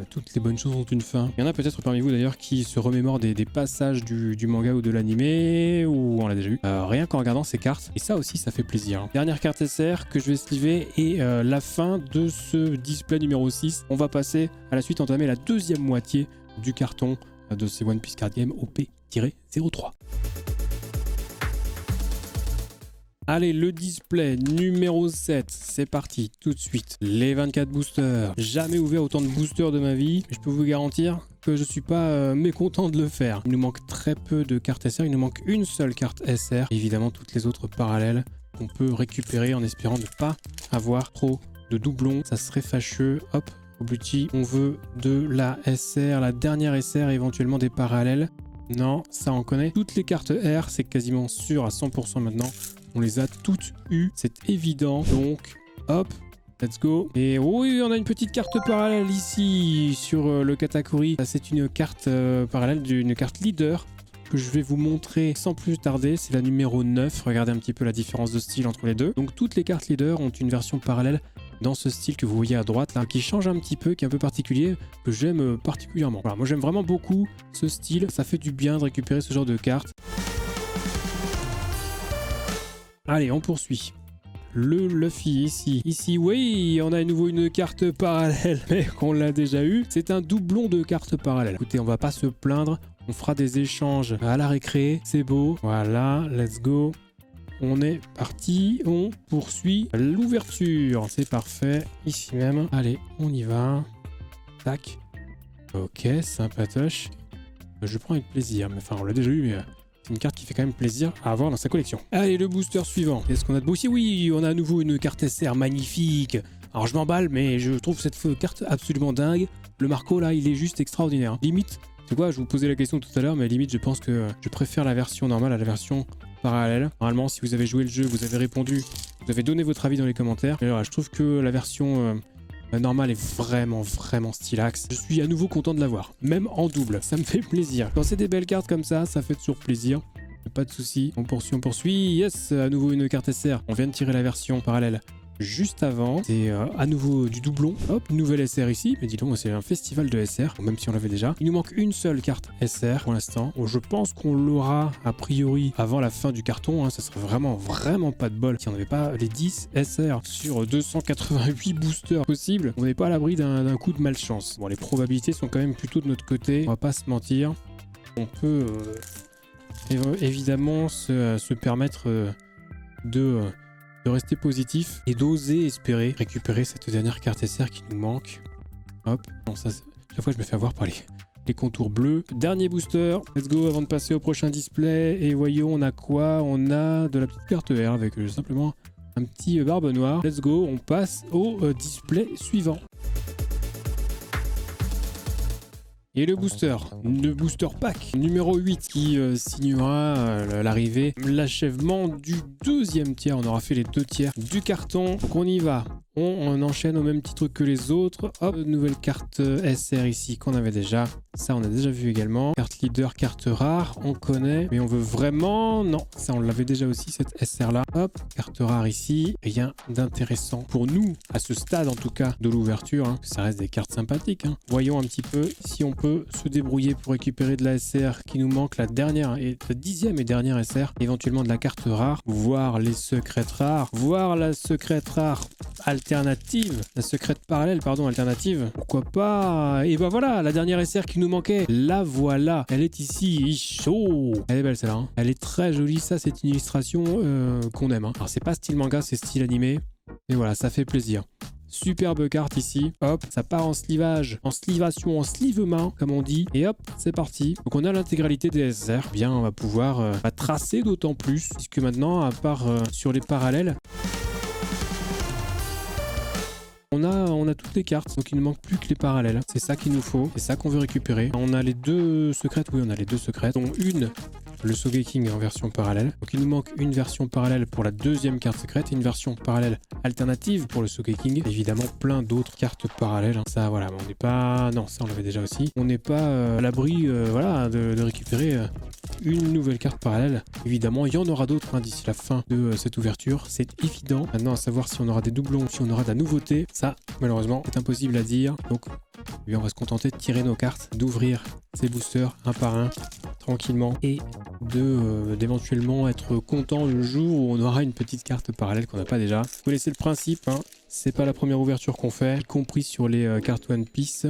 toutes les bonnes choses ont une fin. Il y en a peut-être parmi vous d'ailleurs qui se remémorent des passages du manga ou de l'animé, ou on l'a déjà eu, rien qu'en regardant ces cartes. Et ça aussi, ça fait plaisir. Dernière carte SR que je vais sliver et la fin de ce display numéro 6. On va passer à la suite, entamer la deuxième moitié du carton de ces One Piece Card Game OP-03. Allez, le display numéro 7, c'est parti, tout de suite. Les 24 boosters. Jamais ouvert autant de boosters de ma vie. Je peux vous garantir que je suis pas mécontent de le faire. Il nous manque très peu de cartes SR, il nous manque une seule carte SR. Évidemment, toutes les autres parallèles qu'on peut récupérer en espérant ne pas avoir trop de doublons. Ça serait fâcheux. Hop, au petit, on veut de la SR, la dernière SR et éventuellement des parallèles. Non, ça on connaît. Toutes les cartes R, c'est quasiment sûr à 100% maintenant. On les a toutes eues, c'est évident. Donc, hop, let's go. Et oui, on a une petite carte parallèle ici sur le Katakuri. C'est une carte parallèle d'une carte leader que je vais vous montrer sans plus tarder. C'est la numéro 9. Regardez un petit peu la différence de style entre les deux. Donc toutes les cartes leader ont une version parallèle dans ce style que vous voyez à droite là, qui change un petit peu, qui est un peu particulier, que j'aime particulièrement. Voilà, moi j'aime vraiment beaucoup ce style. Ça fait du bien de récupérer ce genre de cartes. Allez, on poursuit. Le Luffy ici. Ici, oui, on a à nouveau une carte parallèle, mais qu'on l'a déjà eu. C'est un doublon de cartes parallèles. Écoutez, on va pas se plaindre. On fera des échanges à la récré. C'est beau. Voilà, let's go. On est parti. On poursuit l'ouverture. C'est parfait. Ici même. Allez, on y va. Tac. Ok, sympatoche. Je prends avec plaisir. Mais enfin, on l'a déjà eu, mais... c'est une carte qui fait quand même plaisir à avoir dans sa collection. Allez, le booster suivant. Qu'est-ce qu'on a de beau ici? Oui, on a à nouveau une carte SR magnifique. Alors je m'emballe, mais je trouve cette carte absolument dingue. Le Marco, là, il est juste extraordinaire. Limite, c'est quoi? Je vous posais la question tout à l'heure, mais limite, je pense que je préfère la version normale à la version parallèle. Normalement, si vous avez joué le jeu, vous avez répondu, vous avez donné votre avis dans les commentaires. Et alors, je trouve que la version... normale est vraiment stylax. Je suis à nouveau content de l'avoir, même en double, ça me fait plaisir. Quand c'est des belles cartes comme ça fait toujours plaisir. Pas de souci. On poursuit. Yes, à nouveau une carte SR. On vient de tirer la version parallèle juste avant. C'est à nouveau du doublon. Hop, nouvelle SR ici. Mais dis donc, c'est un festival de SR, même si on l'avait déjà. Il nous manque une seule carte SR pour l'instant. Je pense qu'on l'aura a priori avant la fin du carton. Ça serait vraiment pas de bol si on n'avait pas les 10 SR sur 288 boosters possibles. On n'est pas à l'abri d'un coup de malchance. Bon, les probabilités sont quand même plutôt de notre côté. On va pas se mentir. On peut évidemment se permettre de rester positif et d'oser espérer récupérer cette dernière carte SR qui nous manque. Hop, bon, ça, chaque fois je me fais avoir par les contours bleus. Dernier booster, let's go avant de passer au prochain display. Et voyons, on a quoi? On a de la petite carte R avec simplement un petit barbe noire. Let's go, on passe au display suivant. Et le booster pack numéro 8 qui signera l'arrivée, l'achèvement du deuxième tiers. On aura fait les 2 tiers du carton. Donc on y va. On enchaîne au même titre que les autres. Hop, nouvelle carte SR ici qu'on avait déjà. Ça, on a déjà vu également. Carte leader, carte rare, on connaît. Mais on veut vraiment... Non, ça, on l'avait déjà aussi, cette SR-là. Hop, carte rare ici. Rien d'intéressant pour nous, à ce stade en tout cas, de l'ouverture. Ça reste des cartes sympathiques. Voyons un petit peu si on peut se débrouiller pour récupérer de la SR qui nous manque, la dernière et la 10e et dernière SR. Éventuellement de la carte rare, voire les secrètes rares, voire la secrète rare alternative, la secrète parallèle, pardon, alternative. Pourquoi pas? Et ben voilà, la dernière SR qui nous manquait. La voilà, elle est ici. Chaud. Elle est belle celle-là. Elle est très jolie. Ça, c'est une illustration qu'on aime. Alors c'est pas style manga, c'est style animé. Et voilà, ça fait plaisir. Superbe carte ici. Hop, ça part en slivage, en slivation, en slivement, comme on dit. Et hop, c'est parti. Donc on a l'intégralité des SR. Bien, on va pouvoir tracer d'autant plus, puisque maintenant, à part sur les parallèles, on a toutes les cartes, donc il ne manque plus que les parallèles. C'est ça qu'il nous faut, c'est ça qu'on veut récupérer. On a les 2 secrètes, oui, on a les 2 secrètes, dont une, le Sogeking en version parallèle. Donc il nous manque une version parallèle pour la 2e carte secrète et une version parallèle alternative pour le Sogeking. Évidemment, plein d'autres cartes parallèles. Ça, voilà, on n'est pas... Non, ça, on l'avait déjà aussi. On n'est pas à l'abri, voilà, de récupérer une nouvelle carte parallèle. Évidemment, il y en aura d'autres d'ici la fin de cette ouverture, c'est évident. Maintenant, à savoir si on aura des doublons, si on aura de la nouveauté, ça, malheureusement, c'est impossible à dire. Donc, on va se contenter de tirer nos cartes, d'ouvrir ces boosters un par un, tranquillement, et d'éventuellement être content le jour où on aura une petite carte parallèle qu'on n'a pas déjà. Vous connaissez le principe, c'est pas la première ouverture qu'on fait, y compris sur les cartes One Piece.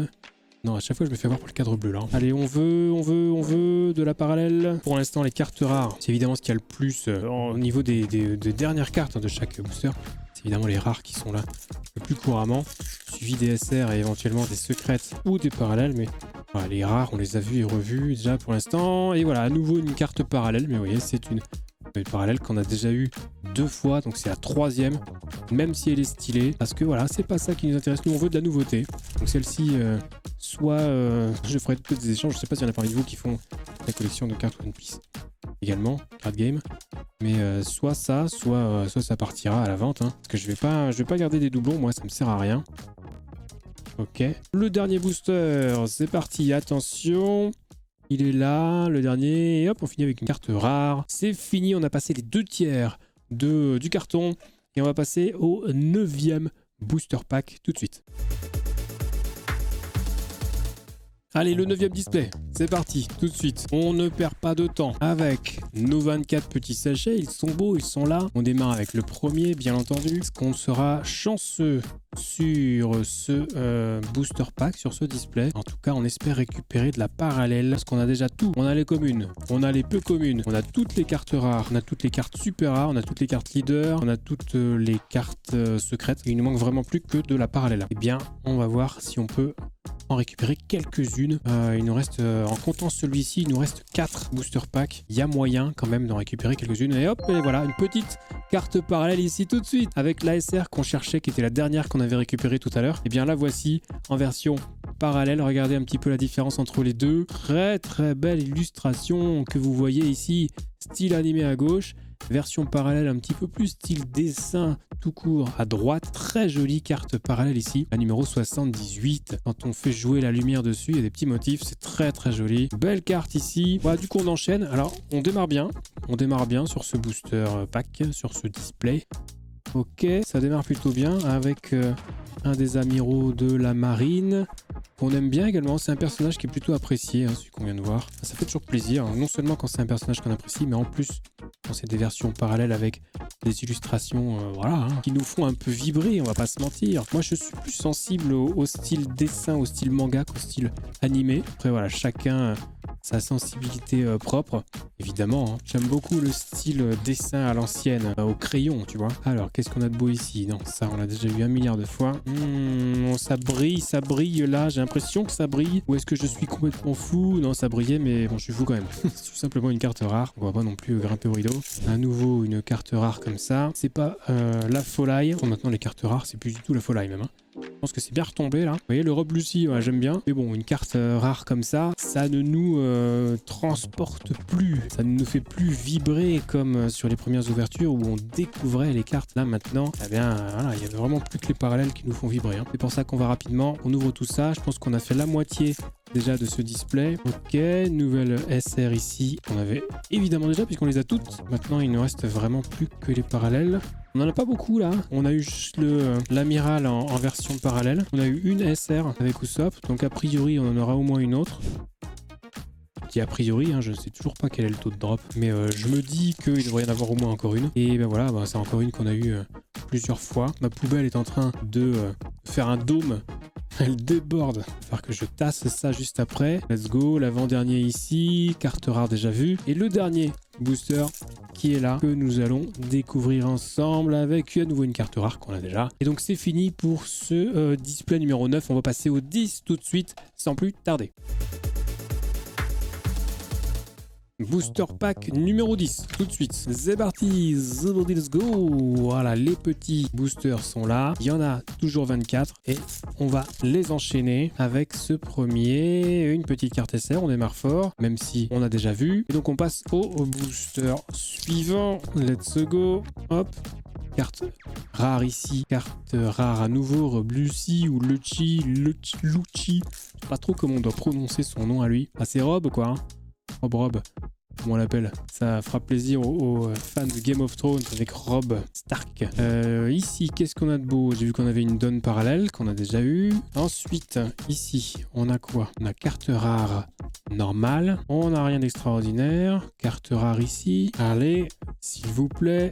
Non, à chaque fois je me fais avoir pour le cadre bleu là. Allez, on veut de la parallèle. Pour l'instant, les cartes rares, c'est évidemment ce qu'il y a le plus au niveau des dernières cartes de chaque booster. évidemment les rares qui sont là le plus couramment, suivi des SR et éventuellement des secrètes ou des parallèles, mais voilà, les rares on les a vus et revus déjà pour l'instant. Et voilà, à nouveau une carte parallèle, mais vous voyez c'est une parallèle qu'on a déjà eu 2 fois, donc c'est la 3e, même si elle est stylée, parce que voilà, c'est pas ça qui nous intéresse, nous on veut de la nouveauté. Donc celle-ci, soit je ferai peut-être des échanges, je sais pas s'il y en a parmi vous qui font la collection de cartes One Piece également, card game, mais soit ça, soit ça partira à la vente, hein, parce que je vais pas garder des doublons, moi ça me sert à rien. Ok, le dernier booster, c'est parti, attention. Il est là, le dernier, et hop, on finit avec une carte rare. C'est fini, on a passé les 2 tiers du carton, et on va passer au 9e booster pack tout de suite. Allez, le 9e display, c'est parti, tout de suite. On ne perd pas de temps avec nos 24 petits sachets. Ils sont beaux, ils sont là. On démarre avec le premier, bien entendu. Est-ce qu'on sera chanceux sur ce booster pack, sur ce display? En tout cas, on espère récupérer de la parallèle, parce qu'on a déjà tout. On a les communes, on a les peu communes, on a toutes les cartes rares, on a toutes les cartes super rares, on a toutes les cartes leaders, on a toutes les cartes secrètes. Il ne manque vraiment plus que de la parallèle. Eh bien, on va voir si on peut en récupérer quelques-unes. Il nous reste, en comptant celui-ci, il nous reste 4 booster packs. Il y a moyen quand même d'en récupérer quelques-unes. Et hop, et voilà, une petite carte parallèle ici tout de suite, avec l'ASR qu'on cherchait, qui était la dernière qu'on avait récupérée tout à l'heure. Et bien la voici en version parallèle. Regardez un petit peu la différence entre les deux. Très très belle illustration que vous voyez ici, style animé à gauche. Version parallèle un petit peu plus style dessin tout court à droite. Très jolie carte parallèle ici, la numéro 78. Quand on fait jouer la lumière dessus, il y a des petits motifs, c'est très très joli. Belle carte ici. Voilà, du coup on enchaîne. Alors on démarre bien sur ce booster pack, sur ce display. Ok, ça démarre plutôt bien avec un des amiraux de la marine qu'on aime bien également. C'est un personnage qui est plutôt apprécié, hein, celui qu'on vient de voir. Ça fait toujours plaisir, hein, non seulement quand c'est un personnage qu'on apprécie, mais en plus quand c'est des versions parallèles avec des illustrations voilà, hein, qui nous font un peu vibrer, on va pas se mentir. Moi je suis plus sensible au style dessin, au style manga qu'au style animé. Après voilà, chacun sa sensibilité propre, évidemment. Hein. J'aime beaucoup le style dessin à l'ancienne, au crayon, tu vois. Alors, qu'est-ce qu'on a de beau ici? Non, ça, on l'a déjà vu 1 milliard de fois. Ça brille là. J'ai l'impression que ça brille. Ou est-ce que je suis complètement fou? Non, ça brillait, mais bon, je suis fou quand même. C'est tout simplement une carte rare. On va pas non plus grimper au rideau. À nouveau, une carte rare comme ça. C'est pas la folie. Bon, maintenant, les cartes rares, c'est plus du tout la folie même. Hein. Je pense que c'est bien retombé là. Vous voyez, le Rob Lucy, ouais, j'aime bien. Mais bon, une carte rare comme ça, ça ne nous transporte plus. Ça ne nous fait plus vibrer comme sur les premières ouvertures où on découvrait les cartes. Là maintenant, eh bien, voilà, il n'y a vraiment plus que les parallèles qui nous font vibrer. Hein. C'est pour ça qu'on va rapidement. On ouvre tout ça. Je pense qu'on a fait la moitié déjà de ce display. Ok, nouvelle SR ici. On avait évidemment déjà puisqu'on les a toutes. Maintenant, il ne reste vraiment plus que les parallèles. On n'en a pas beaucoup là. On a eu juste l'amiral en version parallèle. On a eu une SR avec Usopp. Donc a priori, on en aura au moins une autre. Je dis a priori, hein, je ne sais toujours pas quel est le taux de drop. Mais je me dis qu'il devrait y en avoir au moins encore une. Et ben voilà, c'est encore une qu'on a eu plusieurs fois. Ma poubelle est en train de faire un dôme. Elle déborde. Il va falloir que je tasse ça juste après. Let's go. L'avant-dernier ici. Carte rare déjà vue. Et le dernier booster qui est là, que nous allons découvrir ensemble avec à nouveau une carte rare qu'on a déjà. Et donc c'est fini pour ce display numéro 9. On va passer au 10 tout de suite, sans plus tarder. Booster pack numéro 10, tout de suite. C'est parti, let's go. Voilà, les petits boosters sont là. Il y en a toujours 24 et on va les enchaîner avec ce premier. Une petite carte SR, on démarre fort, même si on a déjà vu. Et donc on passe au booster suivant. Let's go. Hop. Carte rare ici, carte rare à nouveau, Rob Lucy ou Lucci. Je sais pas trop comment on doit prononcer son nom à lui. Ah, c'est Rob quoi, hein. Rob, comment on l'appelle? Ça fera plaisir aux fans de Game of Thrones avec Rob Stark. Ici, qu'est-ce qu'on a de beau? J'ai vu qu'on avait une donne parallèle qu'on a déjà eu. Ensuite, ici, on a quoi? On a carte rare normale. On n'a rien d'extraordinaire. Carte rare ici. Allez, s'il vous plaît.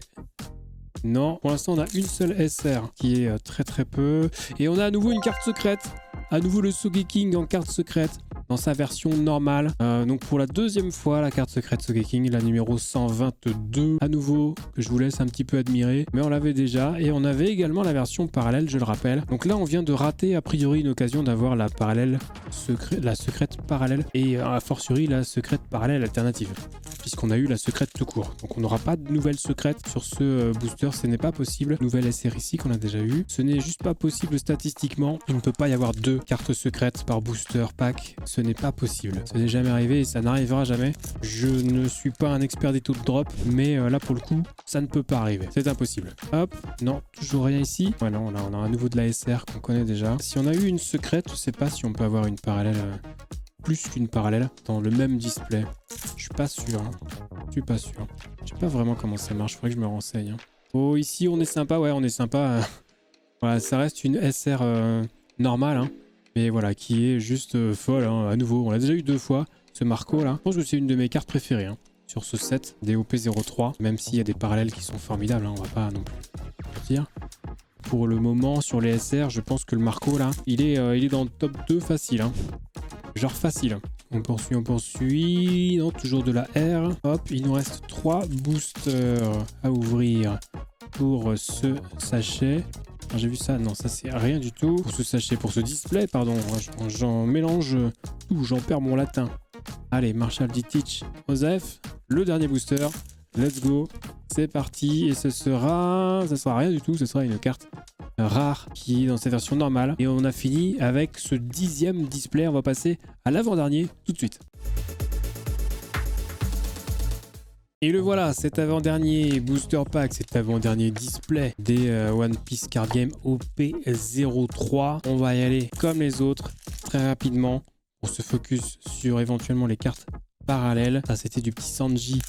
Non, pour l'instant, on a une seule SR qui est très très peu. Et on a à nouveau une carte secrète. À nouveau le Sogeking en carte secrète. dans sa version normale. Donc pour la deuxième fois, la carte secrète Sogeking, la numéro 122. À nouveau, que je vous laisse un petit peu admirer. Mais on l'avait déjà. Et on avait également la version parallèle, je le rappelle. Donc là, on vient de rater a priori une occasion d'avoir la parallèle la secrète parallèle. Et a fortiori la secrète parallèle alternative. Puisqu'on a eu la secrète tout court. Donc on n'aura pas de nouvelle secrète sur ce booster. Ce n'est pas possible. Nouvelle SR ici qu'on a déjà eu. Ce n'est juste pas possible statistiquement. Il ne peut pas y avoir 2 cartes secrètes par booster pack. Ce n'est pas possible. Ça n'est jamais arrivé et ça n'arrivera jamais. Je ne suis pas un expert des taux de drop, mais là pour le coup, ça ne peut pas arriver. C'est impossible. Hop, non, toujours rien ici. Ouais, non, là on a un nouveau de la SR qu'on connaît déjà. Si on a eu une secrète, je sais pas si on peut avoir une parallèle, plus qu'une parallèle, dans le même display. Je suis pas sûr. Hein. Je suis pas sûr. Je sais pas vraiment comment ça marche. Faudrait que je me renseigne. Hein. Oh, ici on est sympa. Ouais, on est sympa. Voilà, ça reste une SR normale, hein. Mais voilà, qui est juste folle, hein. À nouveau. On l'a déjà eu 2 fois, ce Marco là. Je pense que c'est une de mes cartes préférées, hein, sur ce set, DOP03, même s'il y a des parallèles qui sont formidables, hein, on va pas non plus dire. Pour le moment, sur les SR, je pense que le Marco là, il est dans le top 2 facile, hein. Genre facile. On poursuit. Non, toujours de la R. Hop, il nous reste 3 boosters à ouvrir pour ce sachet. J'ai vu ça, non, ça c'est rien du tout. Pour ce sachet, pour ce display, pardon, j'en mélange tout, j'en perds mon latin. Allez, Marshall D-Teach, Osef, le dernier booster, let's go, c'est parti. Et ça sera rien du tout, ce sera une carte rare qui est dans sa version normale. Et on a fini avec ce 10e display, on va passer à l'avant-dernier tout de suite. Et le voilà, cet avant-dernier booster pack, cet avant-dernier display des One Piece Card Game OP03. On va y aller comme les autres, très rapidement, pour se focus sur éventuellement les cartes parallèles. Ça, c'était du petit Sanji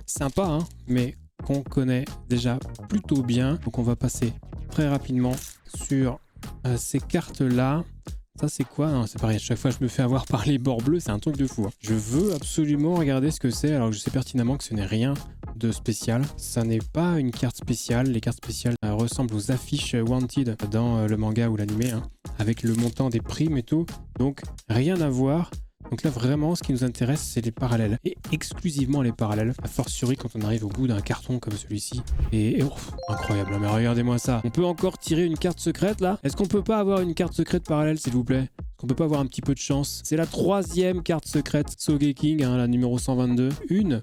sympa, hein, mais qu'on connaît déjà plutôt bien. Donc on va passer très rapidement sur ces cartes-là. Ça c'est quoi? Non, c'est pareil, à chaque fois je me fais avoir par les bords bleus, c'est un truc de fou. Hein. Je veux absolument regarder ce que c'est, alors que je sais pertinemment que ce n'est rien de spécial. Ça n'est pas une carte spéciale. Les cartes spéciales ressemblent aux affiches Wanted dans le manga ou l'animé, hein, avec le montant des primes et tout. Donc rien à voir. Donc là vraiment ce qui nous intéresse c'est les parallèles et exclusivement les parallèles, a fortiori quand on arrive au bout d'un carton comme celui-ci. Et oh, incroyable, mais regardez-moi ça. On peut encore tirer une carte secrète là. Est-ce qu'on peut pas avoir une carte secrète parallèle s'il vous plaît? Est-ce qu'on peut pas avoir un petit peu de chance? C'est la 3e carte secrète Sogeking, hein, la numéro 122. 1,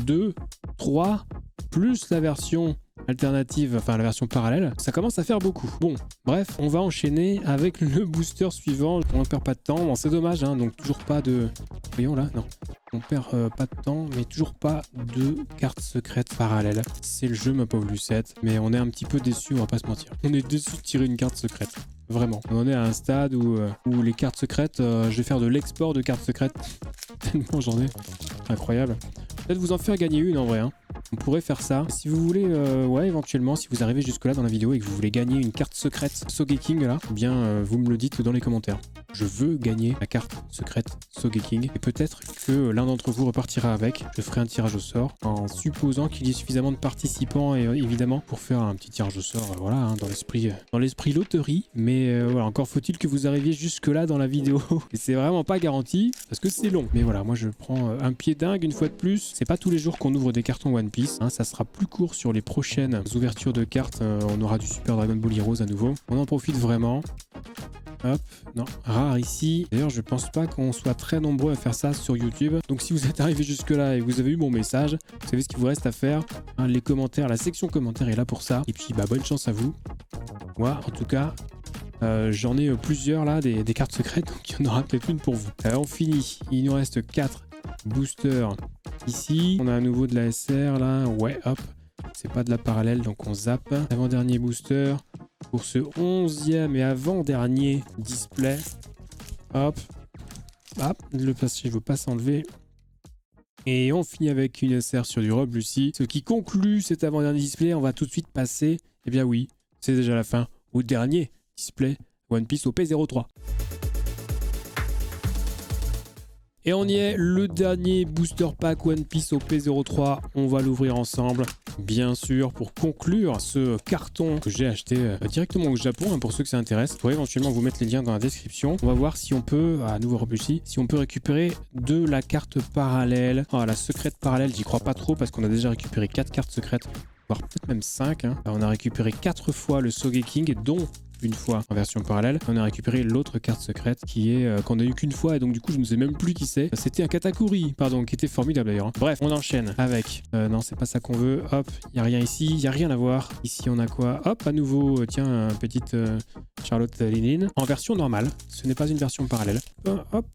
2, 3, plus la version alternative, enfin la version parallèle, ça commence à faire beaucoup. Bon, bref, on va enchaîner avec le booster suivant. On ne perd pas de temps, bon, c'est dommage, hein, donc toujours pas de... Voyons là, non. On perd pas de temps, mais toujours pas de cartes secrètes parallèles. C'est le jeu, ma pauvre Lucette, mais on est un petit peu déçu, on va pas se mentir. On est déçu de tirer une carte secrète. Vraiment. On est à un stade où les cartes secrètes, je vais faire de l'export de cartes secrètes. Tellement j'en ai. Incroyable. Peut-être vous en faire gagner une en vrai, hein. On pourrait faire ça. Si vous voulez, ouais, éventuellement, si vous arrivez jusque là dans la vidéo et que vous voulez gagner une carte secrète Sogeking là, eh bien, vous me le dites dans les commentaires. Je veux gagner la carte secrète Sogeking et peut-être que l'un d'entre vous repartira avec. Je ferai un tirage au sort en supposant qu'il y ait suffisamment de participants et évidemment pour faire un petit tirage au sort, voilà, hein, dans l'esprit loterie. Mais voilà, encore faut-il que vous arriviez jusque là dans la vidéo. Et c'est vraiment pas garanti parce que c'est long. Mais voilà, moi je prends un pied dingue une fois de plus. C'est pas tous les jours qu'on ouvre des cartons One Piece. Hein, ça sera plus court sur les prochaines ouvertures de cartes. On aura du Super Dragon Ball Heroes à nouveau. On en profite vraiment. Hop, non, rare ici. D'ailleurs, je pense pas qu'on soit très nombreux à faire ça sur YouTube. Donc si vous êtes arrivé jusque là et que vous avez eu mon message, vous savez ce qu'il vous reste à faire. Hein, les commentaires, la section commentaires est là pour ça. Et puis bah bonne chance à vous. Moi, en tout cas, j'en ai plusieurs là, des cartes secrètes, donc il y en aura peut-être une pour vous. On finit. Il nous reste 4 boosters ici. On a à nouveau de la SR là. Ouais, hop. C'est pas de la parallèle, donc on zappe. Avant-dernier booster pour ce 11e et avant-dernier display. Hop. Hop. Le passage ne veut pas s'enlever. Et on finit avec une SR sur du Rob Lucy. Ce qui conclut cet avant-dernier display. On va tout de suite passer, eh bien oui, c'est déjà la fin, au dernier display One Piece OP03. Et on y est, le dernier booster pack One Piece OP03. On va l'ouvrir ensemble, bien sûr, pour conclure ce carton que j'ai acheté directement au Japon, hein, pour ceux que ça intéresse. Je pourrais éventuellement vous mettre les liens dans la description. On va voir si on peut, à nouveau repoussé, si on peut récupérer de la carte parallèle. Oh, la secrète parallèle, j'y crois pas trop parce qu'on a déjà récupéré 4 cartes secrètes, voire peut-être même 5. Hein. On a récupéré 4 fois le Sogeking, dont une fois en version parallèle. On a récupéré l'autre carte secrète qui est qu'on a eu qu'une fois, et donc du coup je ne sais même plus qui c'est. C'était un Katakuri, pardon, qui était formidable d'ailleurs. Hein. Bref, on enchaîne avec non, c'est pas ça qu'on veut. Hop, il y a rien ici, il y a rien à voir. Ici on a quoi? Hop, à nouveau, tiens, petite Charlotte Linen en version normale. Ce n'est pas une version parallèle. Hop,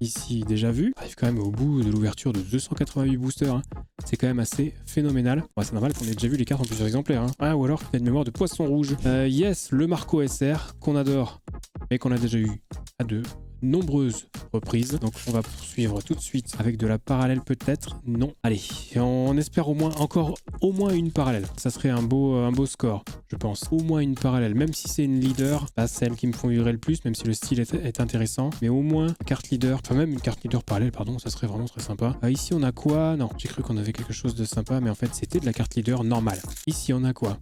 ici déjà vu. On arrive quand même au bout de l'ouverture de 288 boosters. Hein. C'est quand même assez phénoménal. Bon, c'est normal qu'on ait déjà vu les cartes en plusieurs exemplaires. Hein. Ah, ou alors qu'il y a une mémoire de poisson rouge. Yes, le Marco SR qu'on adore, mais qu'on a déjà eu à de nombreuses reprises. Donc on va poursuivre tout de suite avec de la parallèle peut-être. Non. Allez, on espère au moins une parallèle. Ça serait un beau score, je pense. Au moins une parallèle, même si c'est une leader, pas celle qui me font vibrer le plus, même si le style est intéressant. Mais au moins carte leader, enfin même une carte leader parallèle, pardon, ça serait vraiment très sympa. Ici on a quoi? Non, j'ai cru qu'on avait quelque chose de sympa, mais en fait c'était de la carte leader normale. Ici on a quoi?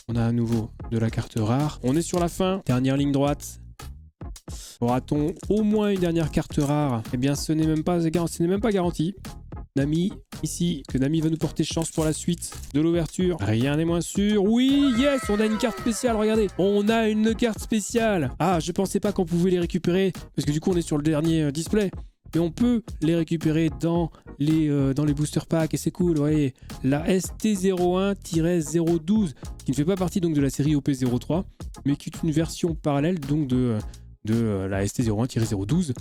On a à nouveau de la carte rare. On est sur la fin. Dernière ligne droite. Aura-t-on au moins une dernière carte rare? Eh bien, ce n'est même pas garanti. Nami, ici, que Nami va nous porter chance pour la suite de l'ouverture. Rien n'est moins sûr. Oui, yes, on a une carte spéciale, regardez. On a une carte spéciale. Ah, je pensais pas qu'on pouvait les récupérer, parce que du coup, on est sur le dernier display. Mais on peut les récupérer dans les booster packs et c'est cool, vous voyez. La ST01-012, qui ne fait pas partie donc de la série OP03, mais qui est une version parallèle donc de la ST01-012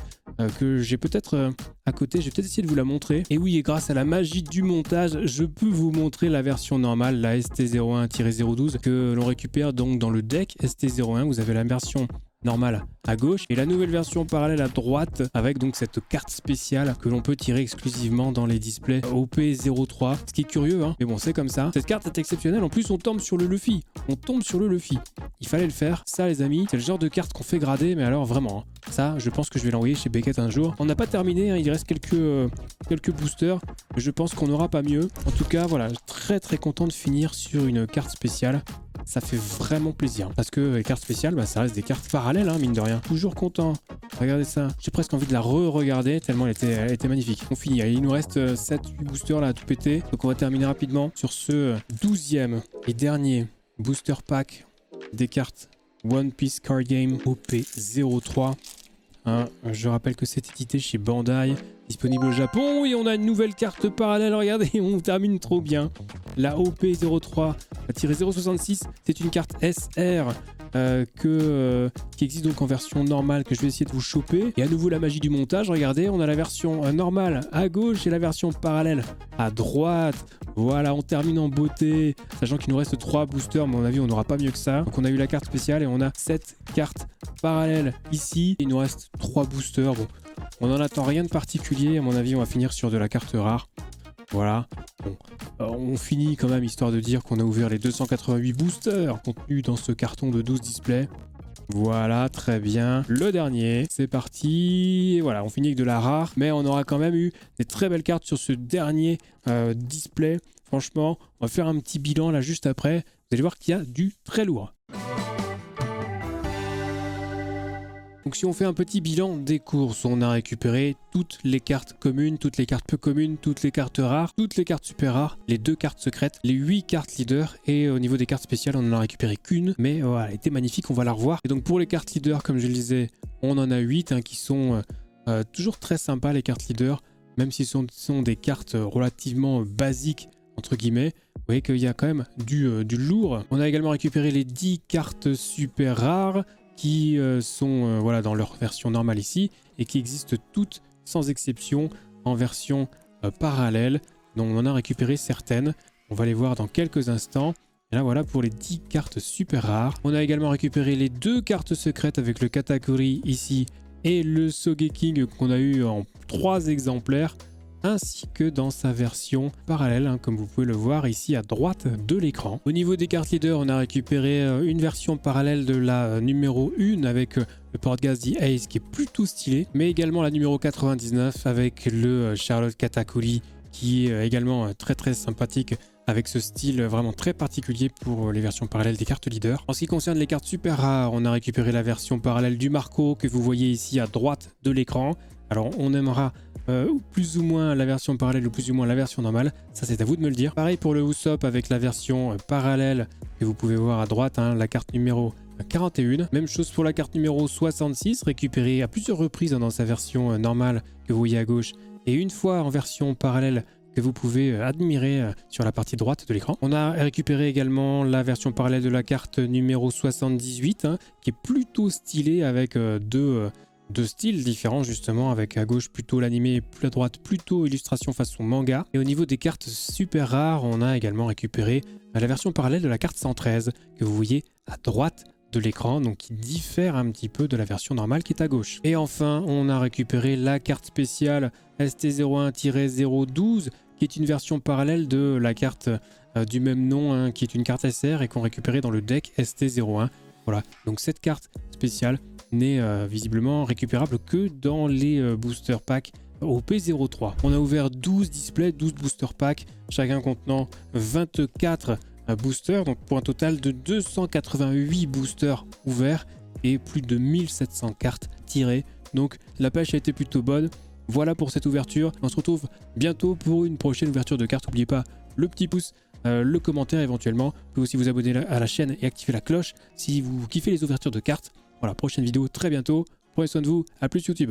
que j'ai peut-être à côté. Je vais peut-être essayer de vous la montrer. Et oui, et grâce à la magie du montage, je peux vous montrer la version normale, la ST01-012, que l'on récupère donc dans le deck ST01. Vous avez la version normale à gauche et la nouvelle version parallèle à droite avec donc cette carte spéciale que l'on peut tirer exclusivement dans les displays OP03, ce qui est curieux, hein, mais bon, c'est comme ça. Cette carte est exceptionnelle. En plus, on tombe sur le Luffy. Il fallait le faire. Ça, les amis, c'est le genre de carte qu'on fait grader, mais alors vraiment, hein. Ça, je pense que je vais l'envoyer chez Beckett un jour. On n'a pas terminé, hein, il reste quelques boosters, mais je pense qu'on n'aura pas mieux. En tout cas, voilà, très très content de finir sur une carte spéciale. Ça fait vraiment plaisir. Parce que les cartes spéciales, bah, ça reste des cartes parallèles, hein, mine de rien. Toujours content. Regardez ça. J'ai presque envie de la re-regarder tellement elle était magnifique. On finit. Allez, il nous reste 7-8 boosters là à tout péter. Donc on va terminer rapidement sur ce 12e et dernier booster pack des cartes One Piece Card Game OP03. Hein, je rappelle que c'est édité chez Bandai, disponible au Japon, et on a une nouvelle carte parallèle. Regardez, on termine trop bien. La OP03-066, c'est une carte SR qui existe donc en version normale, que je vais essayer de vous choper. Et à nouveau la magie du montage, regardez, on a la version normale à gauche et la version parallèle à droite. Voilà, on termine en beauté, sachant qu'il nous reste 3 boosters, mais à mon avis on n'aura pas mieux que ça. Donc on a eu la carte spéciale et on a 7 cartes parallèles ici. Il nous reste 3 boosters. Bon, on n'en attend rien de particulier, à mon avis on va finir sur de la carte rare. Voilà, bon, on finit quand même, histoire de dire qu'on a ouvert les 288 boosters contenus dans ce carton de 12 displays. Voilà, très bien. Le dernier, c'est parti. Et voilà, on finit avec de la rare, mais on aura quand même eu des très belles cartes sur ce dernier display. Franchement, on va faire un petit bilan là juste après. Vous allez voir qu'il y a du très lourd. Donc si on fait un petit bilan des courses, on a récupéré toutes les cartes communes, toutes les cartes peu communes, toutes les cartes rares, toutes les cartes super rares, les 2 cartes secrètes, les 8 cartes leaders, et au niveau des cartes spéciales, on n'en a récupéré qu'une, mais voilà, elle était magnifique, on va la revoir. Et donc pour les cartes leaders, comme je le disais, on en a 8 hein, qui sont toujours très sympas, les cartes leaders, même si ce sont des cartes relativement basiques, entre guillemets. Vous voyez qu'il y a quand même du lourd. On a également récupéré les 10 cartes super rares, qui sont voilà, dans leur version normale ici et qui existent toutes sans exception en version parallèle. Donc on en a récupéré certaines, on va les voir dans quelques instants. Et là voilà pour les 10 cartes super rares. On a également récupéré les 2 cartes secrètes avec le Katakuri ici et le Sogeking qu'on a eu en 3 exemplaires. ainsi que dans sa version parallèle, hein, comme vous pouvez le voir ici à droite de l'écran. Au niveau des cartes leaders, on a récupéré une version parallèle de la numéro 1 avec le porte-gaz The Ace qui est plutôt stylé, mais également la numéro 99 avec le Charlotte Katakuri qui est également très sympathique, avec ce style vraiment très particulier pour les versions parallèles des cartes leaders. En ce qui concerne les cartes super rares, on a récupéré la version parallèle du Marco que vous voyez ici à droite de l'écran. Alors on aimera plus ou moins la version parallèle ou plus ou moins la version normale, ça c'est à vous de me le dire. Pareil pour le Usopp avec la version parallèle que vous pouvez voir à droite, hein, la carte numéro 41. Même chose pour la carte numéro 66, récupérée à plusieurs reprises dans sa version normale que vous voyez à gauche, et une fois en version parallèle que vous pouvez admirer sur la partie droite de l'écran. On a récupéré également la version parallèle de la carte numéro 78, hein, qui est plutôt stylée avec deux styles différents justement, avec à gauche plutôt l'animé, à droite plutôt illustration façon manga. Et au niveau des cartes super rares, on a également récupéré la version parallèle de la carte 113 que vous voyez à droite de l'écran, donc qui diffère un petit peu de la version normale qui est à gauche. Et enfin, on a récupéré la carte spéciale ST01-012 qui est une version parallèle de la carte du même nom, hein, qui est une carte SR et qu'on récupérait dans le deck ST01. Voilà, donc cette carte spéciale n'est visiblement récupérable que dans les booster packs au P03. On a ouvert 12 displays, 12 booster packs, chacun contenant 24 boosters, donc pour un total de 288 boosters ouverts et plus de 1700 cartes tirées. Donc la pêche a été plutôt bonne. Voilà pour cette ouverture. On se retrouve bientôt pour une prochaine ouverture de cartes. N'oubliez pas le petit pouce, le commentaire éventuellement. Vous pouvez aussi vous abonner à la chaîne et activer la cloche si vous kiffez les ouvertures de cartes. Voilà, prochaine vidéo très bientôt. Prenez soin de vous. À plus YouTube.